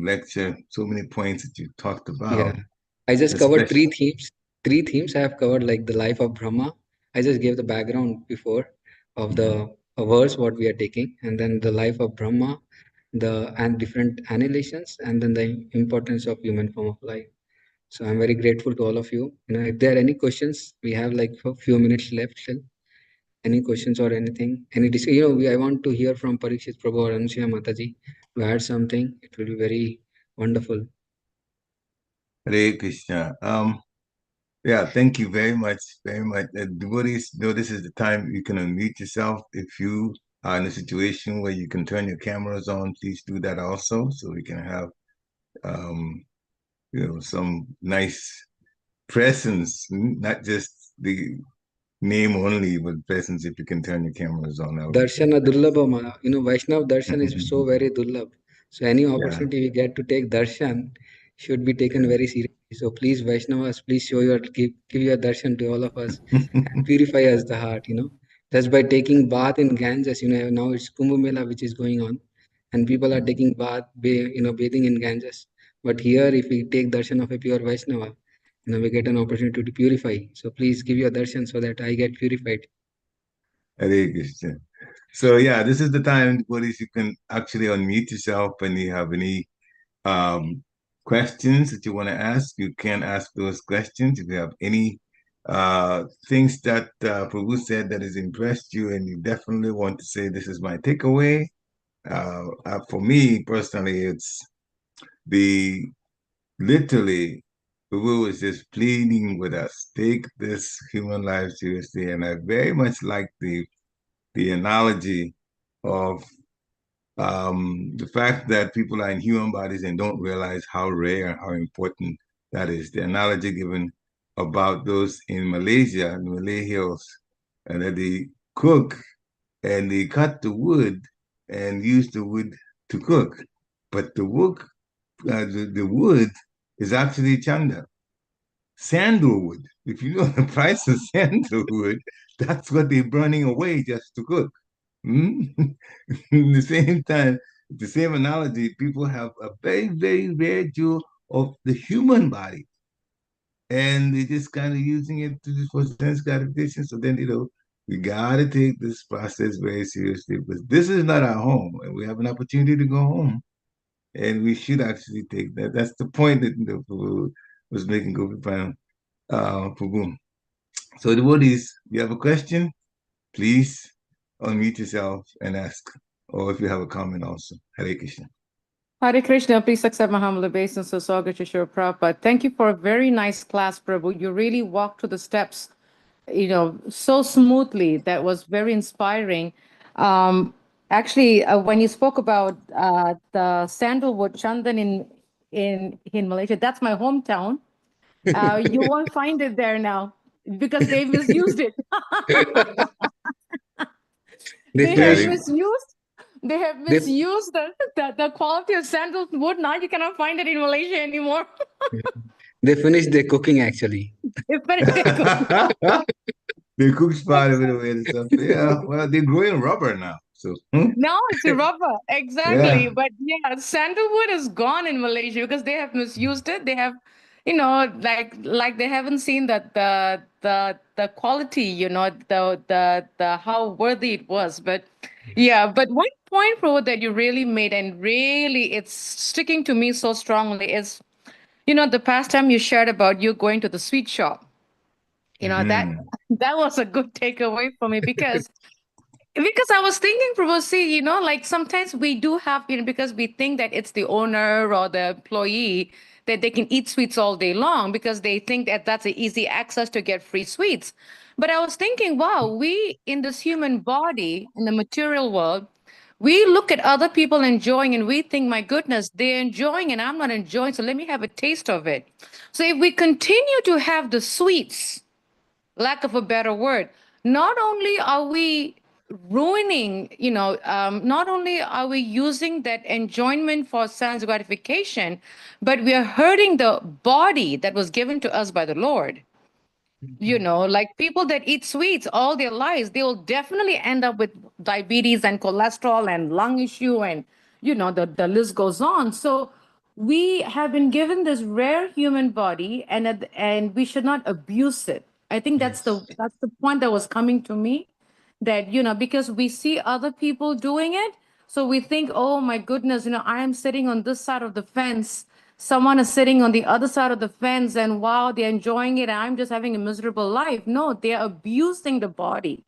lecture. So many points that you talked Yeah, about. I just covered Especially, three themes. Three themes I have covered, like the life of Brahma. I just gave the background before of the verse what we are taking, and then the life of Brahma, the and different annihilations, and then the importance of human form of life. So I'm very grateful to all of you. If there are any questions, we have like a few minutes left still. Any questions or anything? I want to hear from Parikshit Prabhu or Anushya Mataji to add something. It will be very wonderful. Hare Krishna. Yeah, thank you very much, very much. Devotees, know this is the time you can unmute yourself. If you are in a situation where you can turn your cameras on, please do that also, so we can have some nice presence, not just the name only, but presence. If you can turn your cameras on, that would be Darshana Durlabha, Vaishnav Darshan is so fantastic. very Durlabh. So any Yeah, opportunity we get to take Darshan, should be taken very seriously. So please, Vaishnavas, please show your give your darshan to all of us and purify us the heart. Just by taking bath in Ganges. Now it's Kumbh Mela which is going on, and people are taking bathing in Ganges. But here, if we take darshan of a pure Vaishnava, we get an opportunity to purify. So please give your darshan so that I get purified. Hare Krishna. So yeah, this is the time, devotees, you can actually unmute yourself and you have any questions that you want to ask. You can ask those questions. If you have any things that Prabhu said that has impressed you and you definitely want to say, this is my takeaway. For me personally, it's the literally Prabhu is just pleading with us, take this human life seriously. And I very much like the analogy of the fact that people are in human bodies and don't realize how rare and how important that is. The analogy given about those in Malaysia, in the Malay Hills, and that they cook and they cut the wood and use the wood to cook. But the wood is actually chanda, sandalwood. If you know the price of sandalwood, that's what they're burning away just to cook. At the same time, the same analogy, people have a very, very rare jewel of the human body. And they're just kind of using it for sense gratification. So then, we got to take this process very seriously because this is not our home. And we have an opportunity to go home. And we should actually take that. That's the point that Prabhu was making, Gopala, Prabhu. So, devotees, you have a question? Please unmute yourself and ask. Or if you have a comment also. Hare Krishna. Hare Krishna, please accept my humble obeisance to Sagar Shishir Prabhupada. Thank you for a very nice class, Prabhu. You really walked through the steps, so smoothly. That was very inspiring. Actually, when you spoke about the sandalwood chandan in Malaysia, that's my hometown. You won't find it there now because they misused it. They They have finished. misused. They have They, misused the quality of sandalwood. Now you cannot find it in Malaysia anymore. they finished their cooking actually. They finished their cooking. They cook part of it away and stuff. Yeah, well, they're growing rubber now. So, Now it's a rubber, exactly. yeah. But yeah, sandalwood is gone in Malaysia because they have misused it. They have, like they haven't seen that the quality, the how worthy it was. But yeah, but one point, Pro, that you really made, and really it's sticking to me so strongly is, the past time you shared about you going to the sweet shop. That Mhm. that was a good takeaway for me because I was thinking, Prabhu, see, like sometimes we do have, because we think that it's the owner or the employee that they can eat sweets all day long because they think that that's an easy access to get free sweets. But I was thinking, wow, we in this human body, in the material world, we look at other people enjoying and we think, my goodness, they're enjoying and I'm not enjoying. So let me have a taste of it. So if we continue to have the sweets, lack of a better word, not only are we ruining, not only are we using that enjoyment for sense gratification, but we are hurting the body that was given to us by the Lord. Like people that eat sweets all their lives, they will definitely end up with diabetes and cholesterol and lung issue, and the list goes on. So we have been given this rare human body, and we should not abuse it. I think Yes. that's the point that was coming to me, that because we see other people doing it, so we think, oh my goodness, I am sitting on this side of the fence, someone is sitting on the other side of the fence, and wow, they're enjoying it, and I'm just having a miserable life. No, they're abusing the body,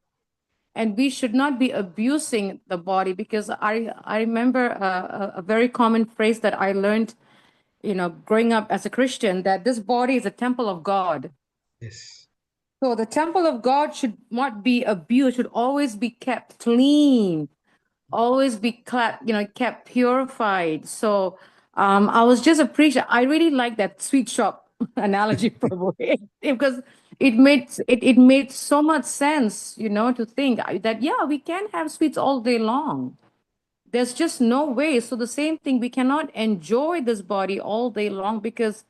and we should not be abusing the body, because I remember a very common phrase that I learned, growing up as a Christian, that this body is a temple of God. Yes. So the temple of God should not be abused, should always be kept clean, always be kept purified. So I was just appreciating. I really like that sweet shop analogy, probably, because it made so much sense, to think that, yeah, we can have sweets all day long. There's just no way. So the same thing, we cannot enjoy this body all day long because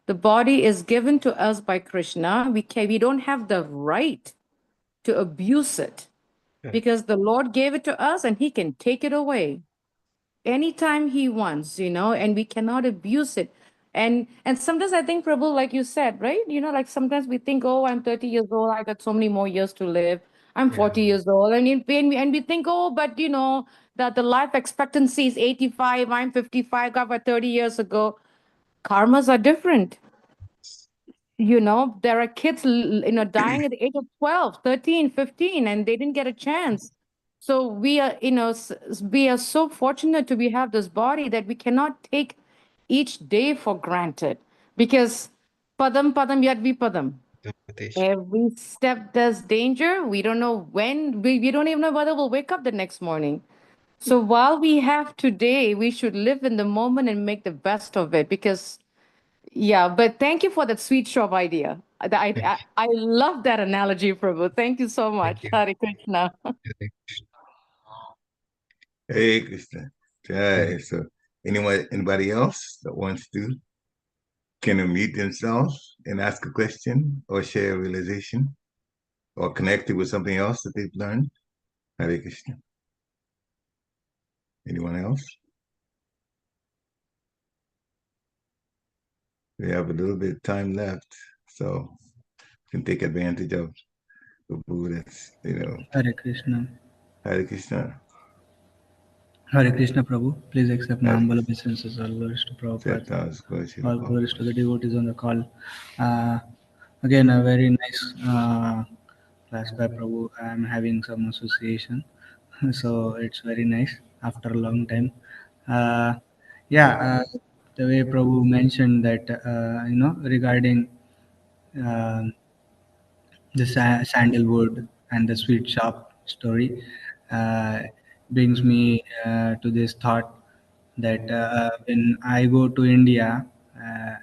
the body is given to us by Krishna. We don't have the right to abuse it because the Lord gave it to us and he can take it away anytime he wants, and we cannot abuse it. And sometimes I think, Prabhu, like you said, right? Like sometimes we think, oh, I'm 30 years old, I got so many more years to live. I'm 40 years old. And we think, oh, but that the life expectancy is 85, I'm 55, got about 30 years ago. Karmas are different. There are kids dying at the age of 12, 13, 15, and they didn't get a chance. So we are we are so fortunate to be have this body that we cannot take each day for granted, because padam padam yad vi padam, Matesh. every step there's danger. We don't know when, we don't even know whether we'll wake up the next morning. So while we have today, we should live in the moment and make the best of it, because yeah, but thank you for that sweet shop idea. I love that analogy, Prabhu. Thank you so Thank much. you. Hare Krishna. Hare Hey, Krishna. Hare Right. So, anybody else that wants to can unmute themselves and ask a question or share a realization or connect it with something else that they've learned? Hare Krishna. Anyone else? We have a little bit of time left, so can take advantage of the Buddha's, Hare Krishna. Hare Krishna. Hare Krishna Prabhu. Please accept my Hare humble Krishna. obeisances. All glories to Prabhupada. Acceptance, All glories to the devotees on the call. Uh, Again, a very nice class by Prabhu. I am having some association, so it's very nice after a long time. Uh, yeah, the way Prabhu mentioned that, regarding uh, the sandalwood and the sweet shop story, uh, brings me to this thought that when I go to India, uh,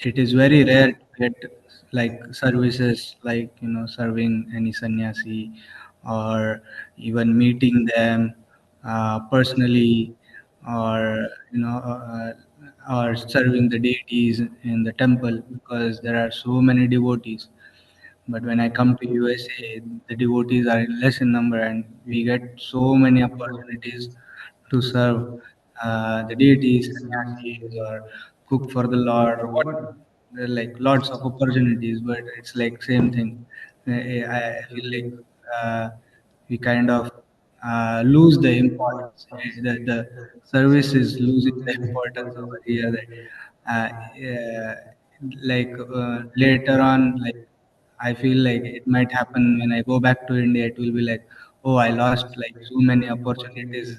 it is very rare to get like services like serving any sannyasi or even meeting them personally, or or serving the deities in the temple, because there are so many devotees. But when I come to USA, the devotees are less in number, and we get so many opportunities to serve the deities, sannyasis, or cook for the Lord, or whatever. There are like lots of opportunities, but it's like same thing. I feel like we kind of lose the importance. The service is losing the importance over here. That later on, like I feel like it might happen when I go back to India. It will be like, oh, I lost like so many opportunities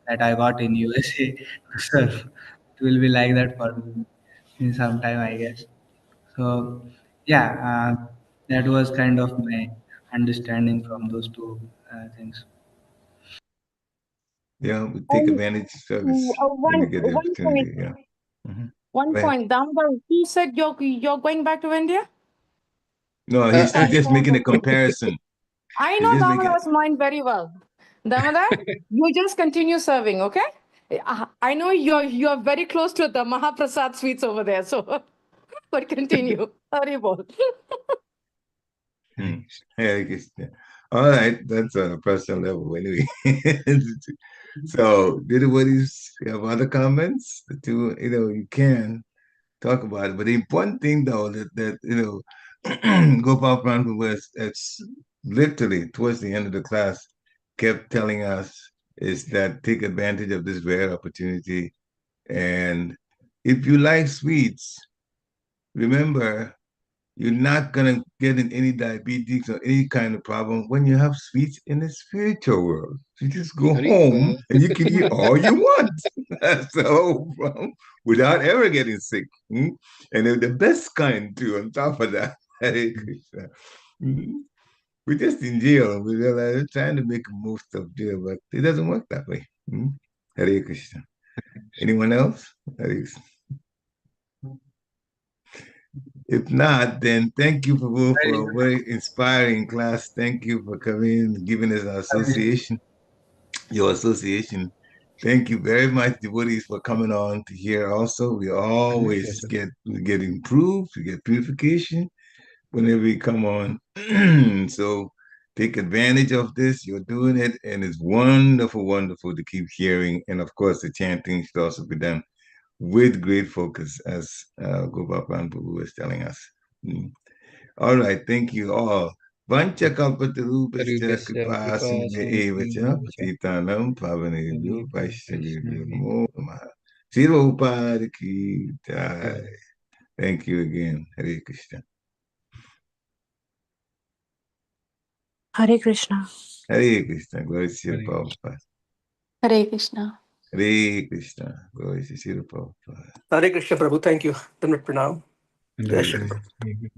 that I got in USA to serve. It will be like that for me in some time, I guess. So, yeah, that was kind of my understanding from those two things. Yeah, we take And advantage of service when one we get the one point, opportunity. Yeah. Mhm. one Go ahead. point. Damodar, who said you're going back to India? No, Who he's Krishna. said just making a comparison. I He's know just making. Damodar's mind very well. Damodar, you just continue serving, okay? I know you're very close to the Mahaprasad sweets over there, so but continue. Sorry, bol. Hmm. Yeah, I guess, yeah. All right, that's on a personal level anyway. So, did anybody have other comments that you can talk about it? But the important thing, though, that Gopal Pran was, it's literally towards the end of the class, kept telling us is that take advantage of this rare opportunity. And if you like sweets, remember you're not gonna get in any diabetes or any kind of problem when you have sweets in the spiritual world. You just go home Haribol. and you can eat all you want. That's the whole problem, without ever getting sick. And they're the best kind too, on top of that. Hare Krishna. We're just in jail. We realize we're trying to make the most of jail, but it doesn't work that way. Hare Krishna. Anyone else? Hare Krishna. If not, then thank you, Prabhu, for a very inspiring class. Thank you for coming and giving us an association. your association. Thank you very much, devotees, for coming on to here. Also, we always get improved, we get purification whenever we come on. So take advantage of this. You're doing it, and it's wonderful, wonderful to keep hearing. And of course, the chanting should also be done with great focus, as Gopala Prabhu was telling us. All right, thank you all. Vancha kalpatarubhascha kripa sindhya patitanam pavanebhyo vaishnavebhyo namo namaha. Sri Prabhupada ki jai. Thank you again. Hare Krishna. Hare Krishna. Hare Krishna. Glory to Sri Prabhupada. Hare Krishna. Hare Krishna. Glory to Sri Prabhupada. Hare Krishna, Prabhu. Thank you. Pranam. Jai Shri Prabhu.